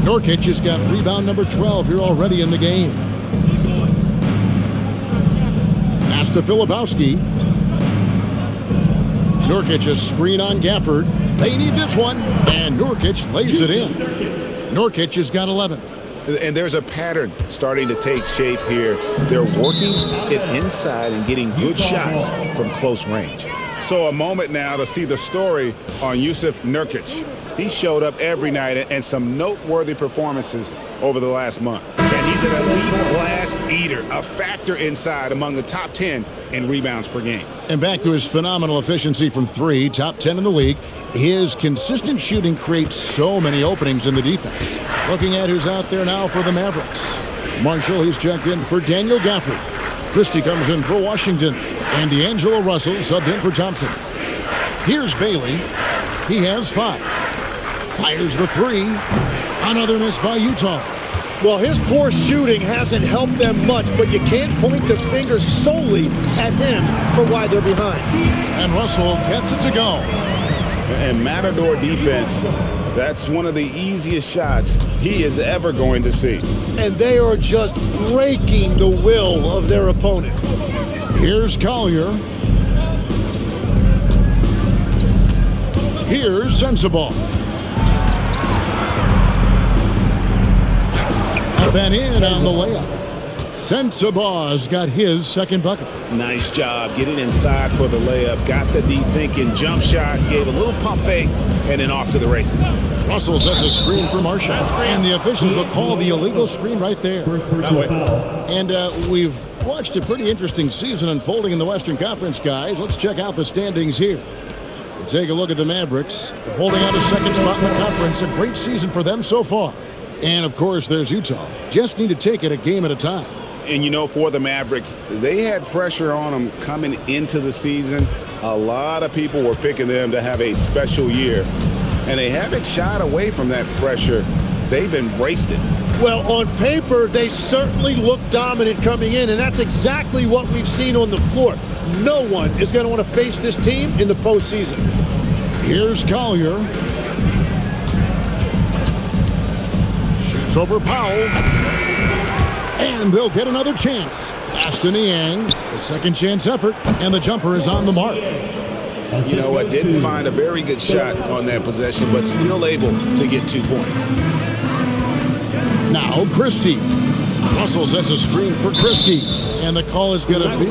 Nurkic has got rebound number 12 here already in the game. Pass to Filipowski. Nurkic a screen on Gafford. They need this one, and Nurkic lays it in. Nurkic has got 11. And there's a pattern starting to take shape here. They're working it inside and getting good shots from close range. So a moment now to see the story on Jusuf Nurkic. He showed up every night and some noteworthy performances over the last month. And he's an elite glass eater, a factor inside among the top 10 in rebounds per game. And back to his phenomenal efficiency from 3, top 10 in the league. His consistent shooting creates so many openings in the defense. Looking at who's out there now for the Mavericks. Marshall, he's checked in for Daniel Gafford. Christie comes in for Washington. And D'Angelo Russell subbed in for Thompson. Here's Bailey. He has 5. Fires the 3. Another miss by Utah. Well, his poor shooting hasn't helped them much, but you can't point the finger solely at him for why they're behind. And Russell gets it to go. And Matador defense, that's one of the easiest shots he is ever going to see. And they are just breaking the will of their opponent. Here's Collier. Here's Sensabaugh. Up and in on the layup. Sensabaugh's got his second bucket. Nice job getting inside for the layup. Got the deep thinking jump shot, gave a little pump fake, and then off to the races. Russell sets a screen for Marshall. And the officials will call the illegal screen right there. And we've watched a pretty interesting season unfolding in the Western Conference, guys. Let's check out the standings here. We'll take a look at the Mavericks. They're holding on to second spot in the conference. A great season for them so far. And, of course, there's Utah. Just need to take it a game at a time. And, for the Mavericks, they had pressure on them coming into the season. A lot of people were picking them to have a special year. And they haven't shied away from that pressure. They've embraced it. Well, on paper, they certainly look dominant coming in, and that's exactly what we've seen on the floor. No one is going to want to face this team in the postseason. Here's Collier. Shoots over Powell. And they'll get another chance. Aston Niang, the second chance effort, and the jumper is on the mark. You know what? Didn't find a very good shot on that possession, but still able to get 2 points. Now Christie. Russell sets a screen for Christie. And the call is going to be,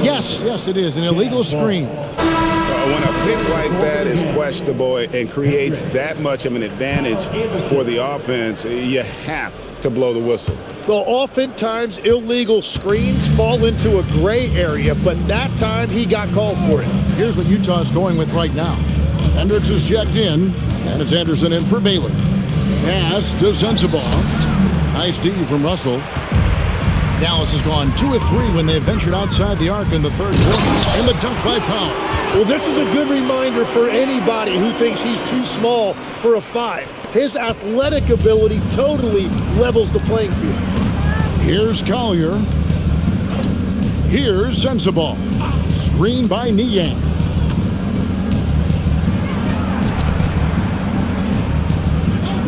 yes, it is, an illegal screen. When a pick like that is questionable and creates that much of an advantage for the offense, you have to blow the whistle. Well, oftentimes illegal screens fall into a gray area, but that time he got called for it. Here's what Utah's going with right now. Hendricks is checked in, and it's Anderson in for Bailey. Pass to Sensabaugh. Nice D from Russell. Dallas has gone 2 of 3 when they ventured outside the arc in the third quarter. And the dunk by Powell. Well, this is a good reminder for anybody who thinks he's too small for a 5. His athletic ability totally levels the playing field. Here's Collier. Here's Sensabaugh. Screen by Niang.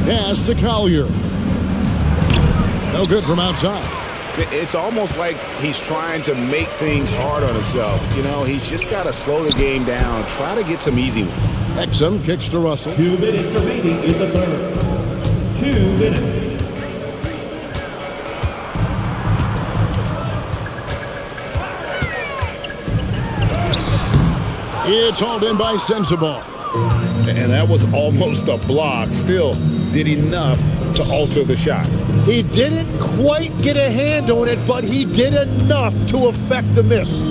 Pass to Collier. No good from outside. It's almost like he's trying to make things hard on himself. You know, he's just got to slow the game down, try to get some easy ones. Exum kicks to Russell. 2 minutes remaining in the third. 2 minutes. It's hauled in by Sensabaugh. And that was almost a block. Still did enough to alter the shot. He didn't quite get a hand on it, but he did enough to affect the miss.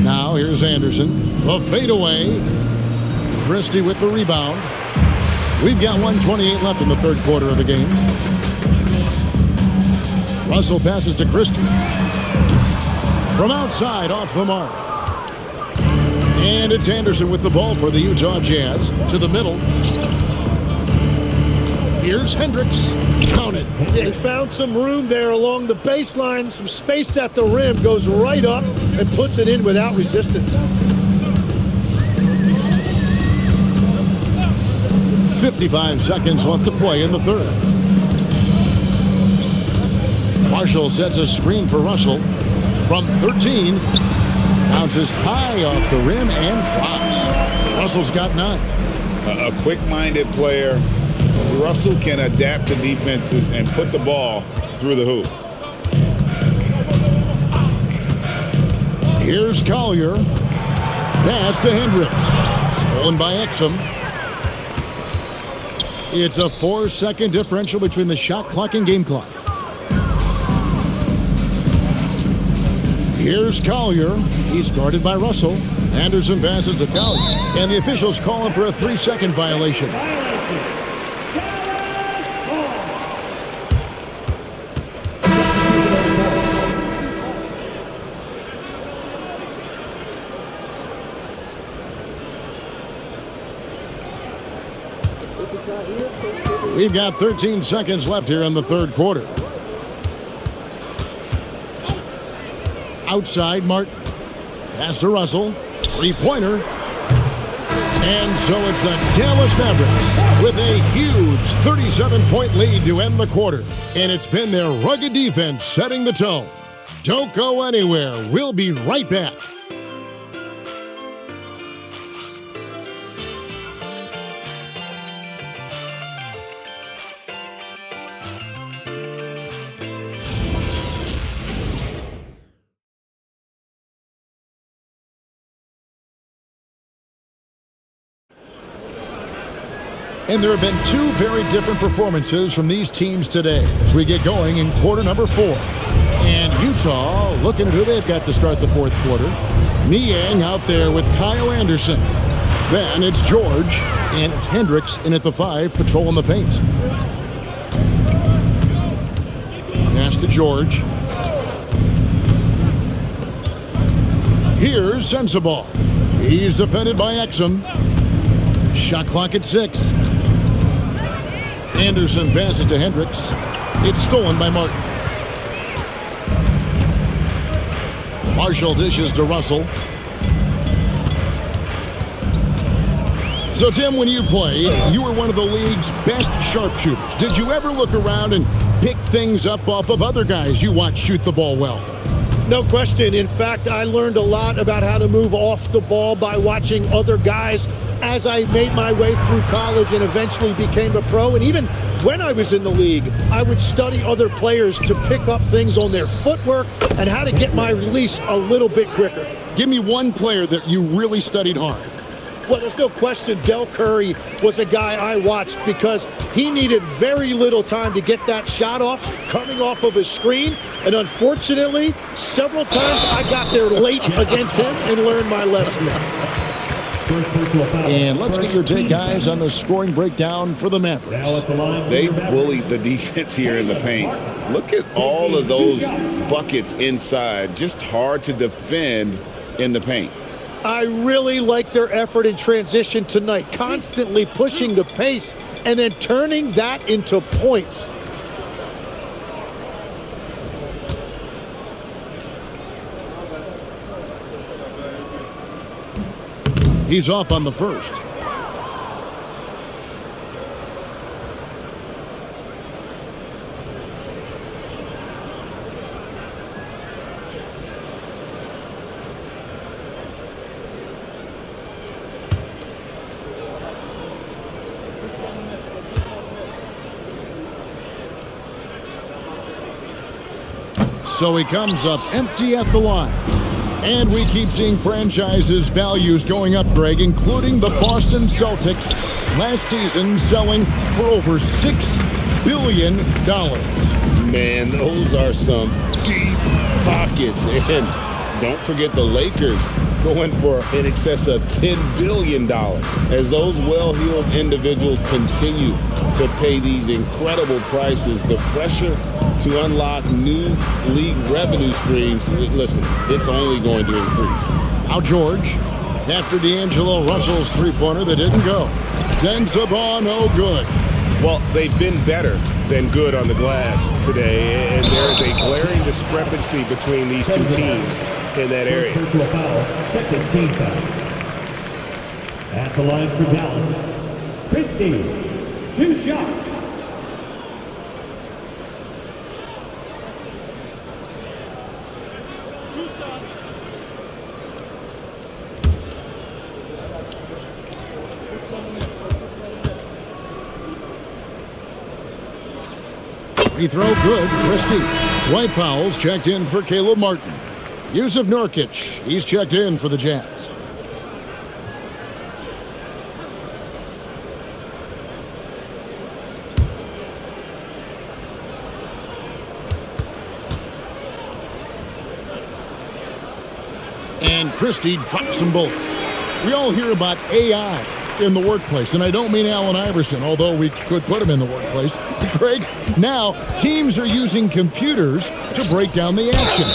Now here's Anderson. The fadeaway. Christie with the rebound. We've got 1:28 left in the third quarter of the game. Russell passes to Christie. From outside, off the mark. And it's Anderson with the ball for the Utah Jazz. To the middle. Here's Hendricks. Count it. He found some room there along the baseline. Some space at the rim. Goes right up and puts it in without resistance. 55 seconds left to play in the third. Marshall sets a screen for Russell. From 13. Bounces high off the rim and drops. Russell's got 9. A quick-minded player. Russell can adapt to defenses and put the ball through the hoop. Here's Collier. Pass to Hendricks. Stolen by Exum. It's a 4-second differential between the shot clock and game clock. Here's Collier. He's guarded by Russell. Anderson passes to Collier. And the officials call him for a 3-second violation. We've got 13 seconds left here in the third quarter. Outside, Martin. Pass to Russell. Three-pointer. And so it's the Dallas Mavericks with a huge 37-point lead to end the quarter. And it's been their rugged defense setting the tone. Don't go anywhere. We'll be right back. And there have been 2 very different performances from these teams today as we get going in quarter number 4. And Utah looking at who they've got to start the fourth quarter. Niang out there with Kyle Anderson. Then it's George and it's Hendricks in at the 5 patrolling the paint. Pass to George. Here's Sensabaugh. He's defended by Exum. Shot clock at 6. Anderson passes to Hendricks. It's stolen by Martin. Marshall dishes to Russell. So, Tim, when you played, you were one of the league's best sharpshooters. Did you ever look around and pick things up off of other guys you watch shoot the ball well? No question. In fact, I learned a lot about how to move off the ball by watching other guys as I made my way through college and eventually became a pro. And even when I was in the league, I would study other players to pick up things on their footwork and how to get my release a little bit quicker. Give me one player that you really studied hard. Well, there's no question Del Curry was a guy I watched because he needed very little time to get that shot off, coming off of his screen. And unfortunately, several times I got there late against him and learned my lesson. And let's get your take, guys, on the scoring breakdown for the Mavericks. They bullied the defense here in the paint. Look at all of those buckets inside. Just hard to defend in the paint. I really like their effort in transition tonight, constantly pushing the pace and then turning that into points. He's off on the first. So he comes up empty at the line. And we keep seeing franchises' values going up, Greg, including the Boston Celtics last season selling for over $6 billion. Man, those are some deep pockets. And don't forget the Lakers going for in excess of $10 billion as those well-heeled individuals continue to pay these incredible prices. The pressure to unlock new league revenue streams, listen, it's only going to increase. Now George, after D'Angelo Russell's three-pointer that didn't go. Sends the ball, no good. Well, they've been better than good on the glass today, and there's a glaring discrepancy between these two teams in that area. Second team foul. At the line for Dallas, Christie, 2 shots. Free throw good, Christie. Dwight Powell's checked in for Caleb Martin. Yusuf Nurkic, he's checked in for the Jazz. And Christie drops them both. We all hear about AI in the workplace, and I don't mean Allen Iverson, although we could put him in the workplace. Greg, now teams are using computers to break down the action.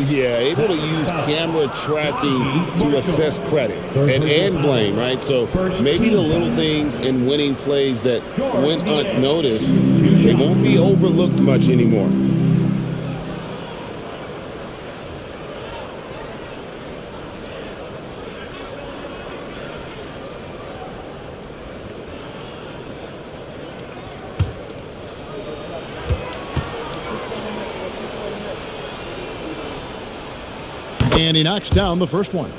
Yeah, able to use camera tracking to assess credit and blame, right? So maybe the little things in winning plays that went unnoticed, they won't be overlooked much anymore. And he knocks down the first one.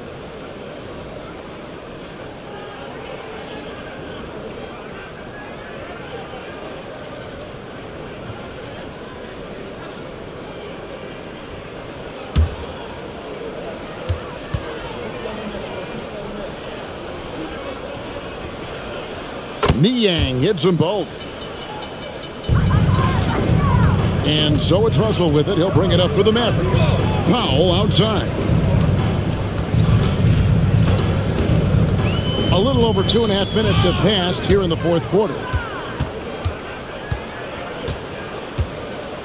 Niang hits them both. And so it's Russell with it. He'll bring it up for the Mavericks. Powell outside. A little over 2.5 minutes have passed here in the fourth quarter.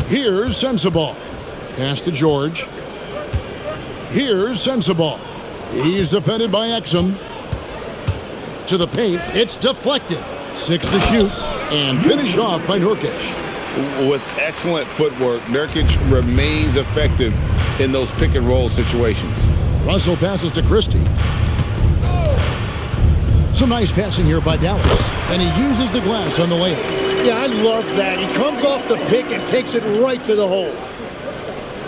Here's Sensabaugh. Pass to George. Here's Sensabaugh. He's defended by Exum. To the paint. It's deflected. 6 to shoot. And finished off by Nurkic. With excellent footwork, Nurkic remains effective in those pick and roll situations. Russell passes to Christie. Some nice passing here by Dallas. And he uses the glass on the layup. Yeah, I love that. He comes off the pick and takes it right to the hole.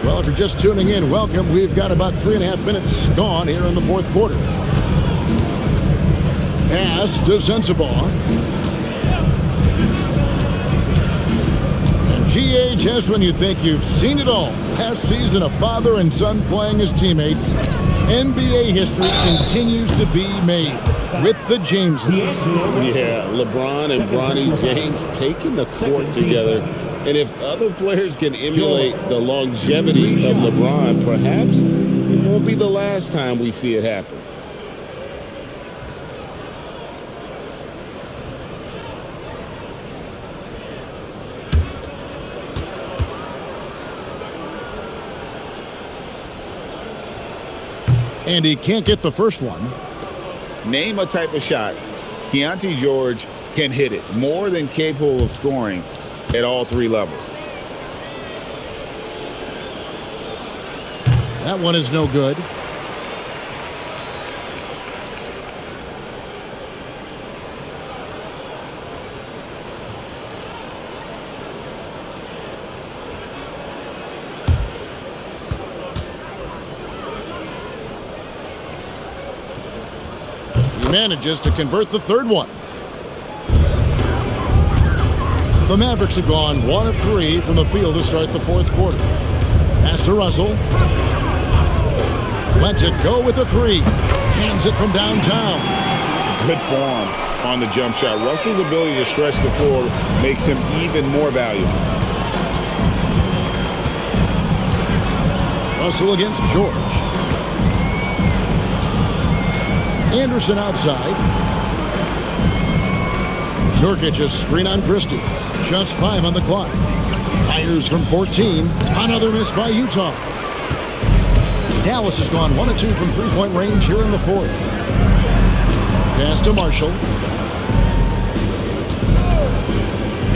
Well, if you're just tuning in, welcome. We've got about 3.5 minutes gone here in the fourth quarter. Pass to Sensabaugh. And G.A. just when you think you've seen it all. Last season, a father and son playing as teammates. NBA history continues to be made with the Jameses. Yeah, LeBron and Bronny James taking the court together. And if other players can emulate the longevity of LeBron, perhaps it won't be the last time we see it happen. And he can't get the first one. Name a type of shot Keontae George can hit it, more than capable of scoring at all three levels. That one is no good. He manages to convert the third one. The Mavericks have gone 1 of 3 from the field to start the fourth quarter. Pass to Russell. Lets it go with a 3. Hands it from downtown. Good form on the jump shot. Russell's ability to stretch the floor makes him even more valuable. Russell against George. Anderson outside. Nurkic's screen on Christie. Just 5 on the clock. Fires from 14. Another miss by Utah. Dallas has gone 1 of 2 from three-point range here in the fourth. Pass to Marshall.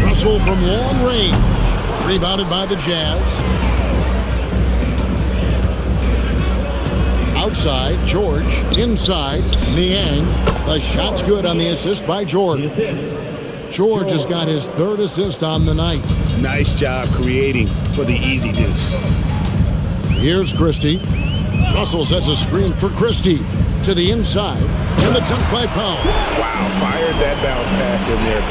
Russell from long range. Rebounded by the Jazz. Outside, George. Inside, Niang. The shot's good on the assist by George. George has got his third assist on the night. Nice job creating for the easy deuce. Here's Christie. Russell sets a screen for Christie to the inside. And the dunk by Powell. Wow, fired that bounce pass in there.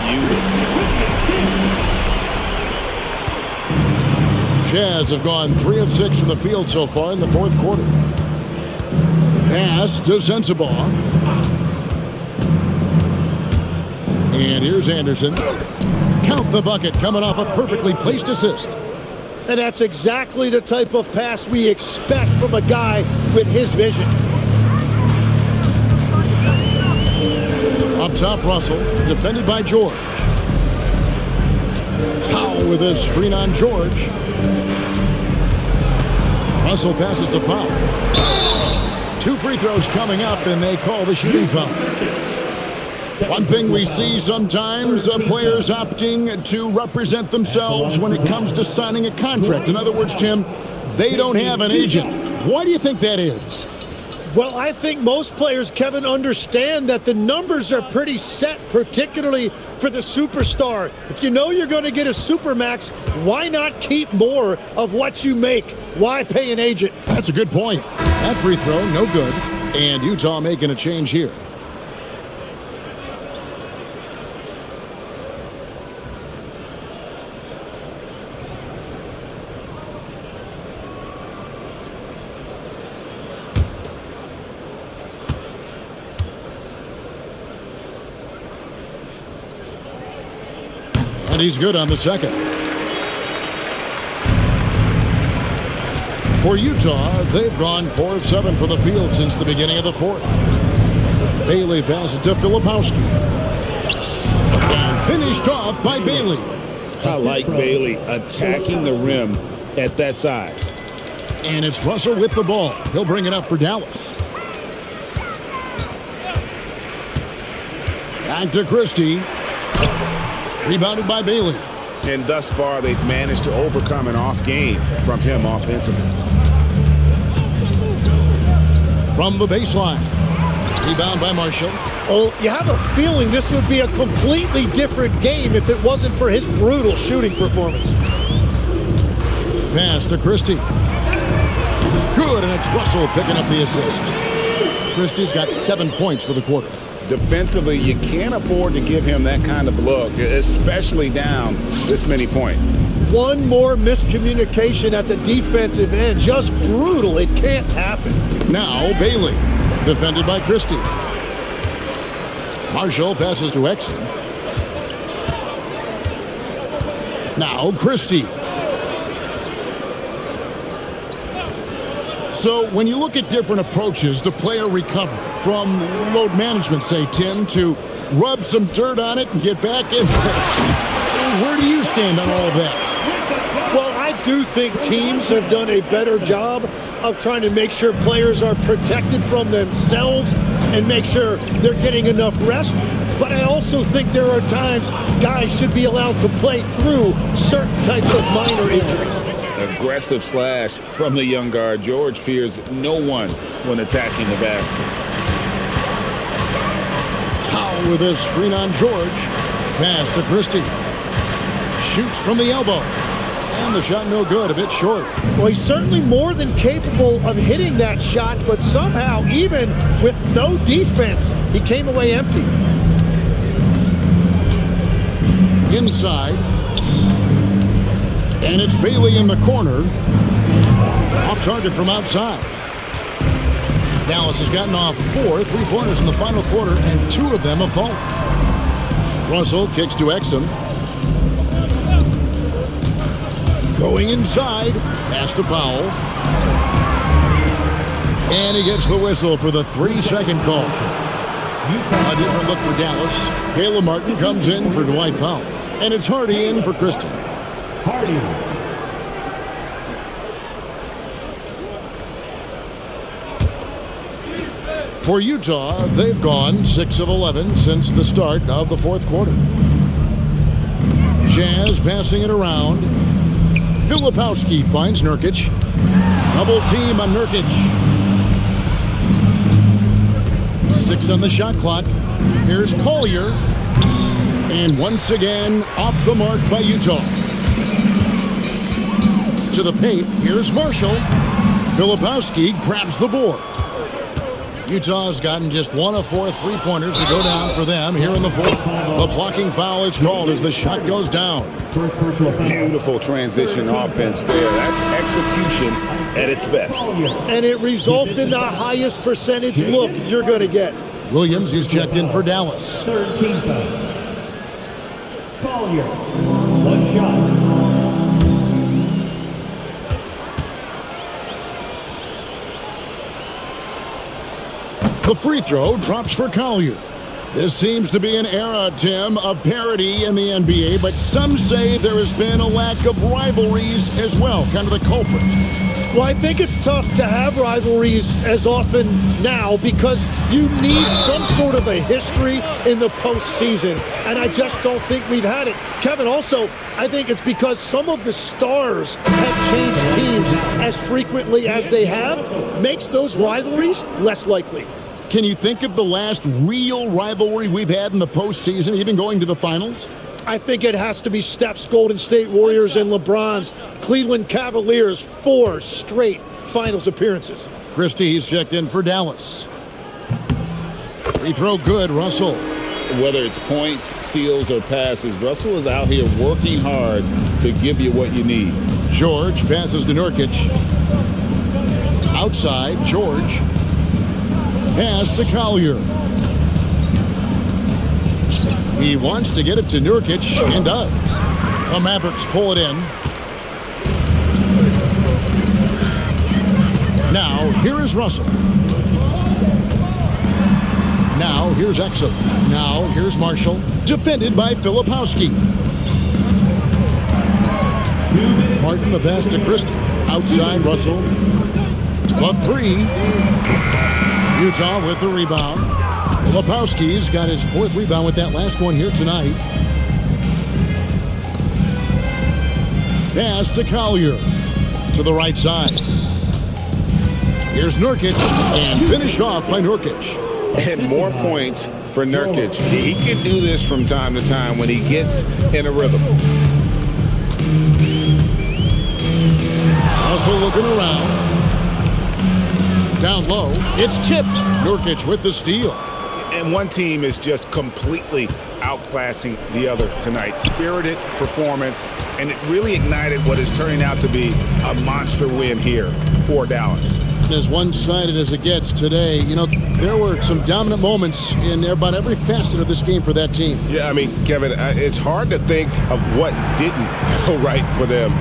Beautiful. Jazz have gone 3 of 6 from the field so far in the fourth quarter. Pass to Sensabaugh. And here's Anderson. Count the bucket coming off a perfectly placed assist. And that's exactly the type of pass we expect from a guy with his vision. Up top, Russell, defended by George. Powell with a screen on George. Russell passes to Powell. 2 free throws coming up, and they call the shooting foul. One thing we see sometimes, players opting to represent themselves when it comes to signing a contract. In other words, Tim, they don't have an agent. Why do you think that is? Well, I think most players, Kevin, understand that the numbers are pretty set, particularly for the superstar. If you know you're going to get a supermax, why not keep more of what you make? Why pay an agent? That's a good point. That free throw, no good. And Utah making a change here. And he's good on the second. For Utah, they've gone 4 of 7 for the field since the beginning of the fourth. Bailey passes to Filipowski. And finished off by Bailey. I like Bailey attacking the rim at that size. And it's Russell with the ball. He'll bring it up for Dallas. Back to Christie. Rebounded by Bailey. And thus far, they've managed to overcome an off game from him offensively. From the baseline. Rebound by Marshall. Oh, you have a feeling this would be a completely different game if it wasn't for his brutal shooting performance. Pass to Christie. Good, and it's Russell picking up the assist. Christie's got 7 points for the quarter. Defensively, you can't afford to give him that kind of look, especially down this many points. One more miscommunication at the defensive end. Just brutal. It can't happen. Now Bailey, defended by Christie. Marshall passes to Exum. Now Christie. So when you look at different approaches to player recovery, from load management, say, Tim, to rub some dirt on it and get back in, where do you stand on all of that? Well, I do think teams have done a better job of trying to make sure players are protected from themselves and make sure they're getting enough rest. But I also think there are times guys should be allowed to play through certain types of minor injuries. Aggressive slash from the young guard. George fears no one when attacking the basket. Powell with a screen on George. Pass to Christie. Shoots from the elbow. And the shot no good, a bit short. Well, he's certainly more than capable of hitting that shot, but somehow, even with no defense, he came away empty. Inside. And it's Bailey in the corner. Off target from outside. Dallas has gotten off 4 3-pointers in the final quarter, and 2 of them a fault. Russell kicks to Exum. Going inside. Pass to Powell. And he gets the whistle for the 3-second call. A different look for Dallas. Caleb Martin comes in for Dwight Powell. And it's Hardy in for Christie. Hardy. For Utah, they've gone 6 of 11 since the start of the fourth quarter. Jazz passing it around. Filipowski finds Nurkic. Double team on Nurkic. 6 on the shot clock. Here's Collier. And once again, off the mark by Utah. To the paint, here's Marshall. Filipowski grabs the board. Utah's gotten just 1 of 4 3-pointers to go down for them here in the fourth. The blocking foul is called as the shot goes down. Beautiful transition offense there. That's execution at its best. And it results in the highest percentage look you're going to get. Williams is checked in for Dallas. 13 fouls. Collier, 1 shot. The free throw drops for Collier. This seems to be an era, Tim, of parity in the NBA, but some say there has been a lack of rivalries as well, kind of the culprit. Well, I think it's tough to have rivalries as often now because you need some sort of a history in the postseason, and I just don't think we've had it. Kevin, also, I think it's because some of the stars have changed teams as frequently as they have, makes those rivalries less likely. Can you think of the last real rivalry we've had in the postseason, even going to the finals? I think it has to be Steph's Golden State Warriors and LeBron's Cleveland Cavaliers, 4 straight finals appearances. Christie's checked in for Dallas. Free throw good, Russell. Whether it's points, steals, or passes, Russell is out here working hard to give you what you need. George passes to Nurkic. Outside, George. Pass to Collier. He wants to get it to Nurkic and does. The Mavericks pull it in. Now, here is Russell. Now, here's Exum. Now, here's Marshall. Defended by Filipowski. Martin, the pass to Christie. Outside, Russell. The 3. Utah with the rebound. Filipowski's got his 4th rebound with that last one here tonight. Pass to Collier. To the right side. Here's Nurkic. And finished off by Nurkic. And more points for Nurkic. He can do this from time to time when he gets in a rhythm. Also looking around. Down low. It's tipped. Nurkic with the steal. And one team is just completely outclassing the other tonight. Spirited performance, and it really ignited what is turning out to be a monster win here for Dallas. And as one-sided as it gets today, you know, there were some dominant moments in about every facet of this game for that team. Yeah, I mean, Kevin, it's hard to think of what didn't go right for them.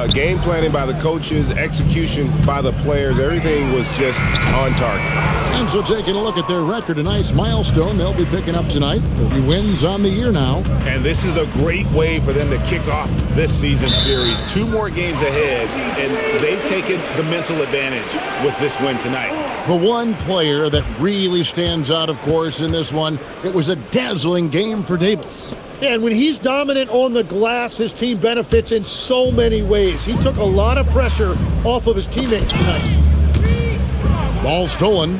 Game planning by the coaches, execution by the players, everything was just on target. And so taking a look at their record, a nice milestone they'll be picking up tonight. 30 wins on the year now. And this is a great way for them to kick off this season series. 2 more games ahead, and they've taken the mental advantage with this win tonight. The one player that really stands out, of course, in this one, it was a dazzling game for Davis. Yeah, and when he's dominant on the glass, his team benefits in so many ways. He took a lot of pressure off of his teammates tonight. Ball stolen.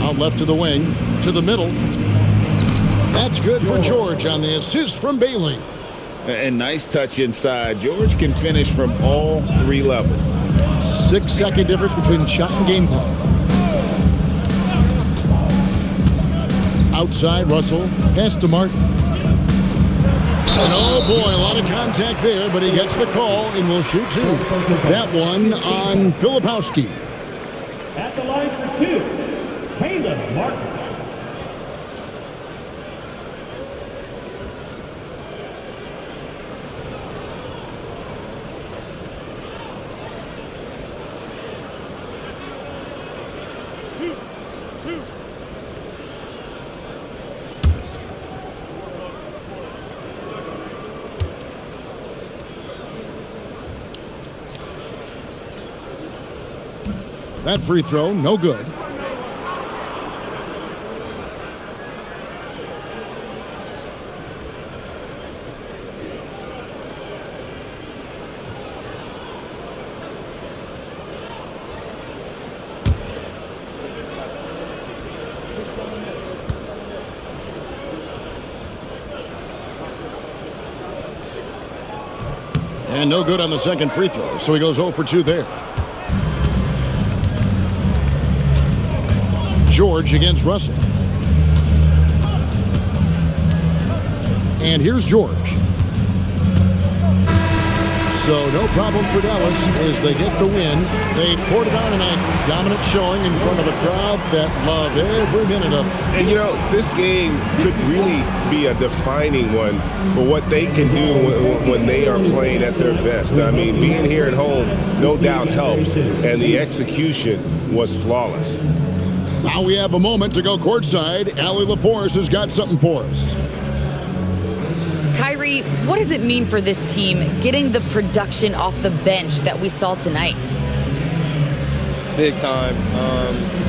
Out left to the wing, to the middle. That's good for George on the assist from Bailey. And nice touch inside. George can finish from all 3 levels. 6-second difference between shot and game clock. Outside, Russell. Pass to Martin. And oh boy, a lot of contact there, but he gets the call and will shoot 2. That one on Filipowski. At the line for 2, Caleb Martin. That free throw, no good. And no good on the second free throw, so he goes 0 for 2 there. George against Russell. And here's George. So no problem for Dallas as they get the win. They poured it on tonight. Dominant showing in front of a crowd that loved every minute of it. And, you know, this game could really be a defining one for what they can do when they are playing at their best. I mean, being here at home no doubt helps, and the execution was flawless. Now we have a moment to go courtside. Allie LaForce has got something for us. Kyrie, what does it mean for this team getting the production off the bench that we saw tonight? It's big time.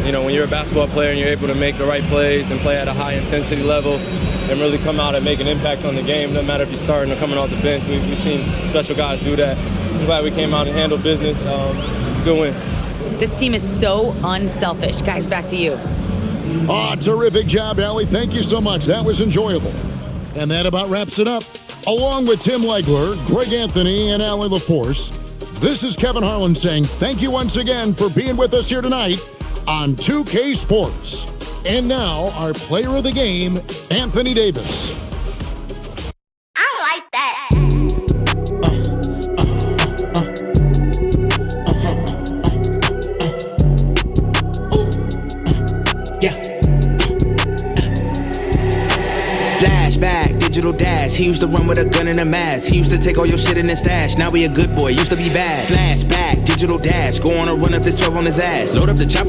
You know, when you're a basketball player and you're able to make the right plays and play at a high intensity level and really come out and make an impact on the game, no matter if you're starting or coming off the bench, we've seen special guys do that. I'm glad we came out and handled business. It's a good win. This team is so unselfish. Guys, back to you. Oh, terrific job, Allie. Thank you so much. That was enjoyable. And that about wraps it up. Along with Tim Legler, Greg Anthony, and Allie LaForce, this is Kevin Harlan saying thank you once again for being with us here tonight on 2K Sports. And now, our player of the game, Anthony Davis. I like that. Digital dash. He used to run with a gun and a mask. He used to take all your shit in his stash. Now he a good boy, used to be bad. Flashback, digital dash. Go on a run if it's 12 on his ass. Load up the chopper.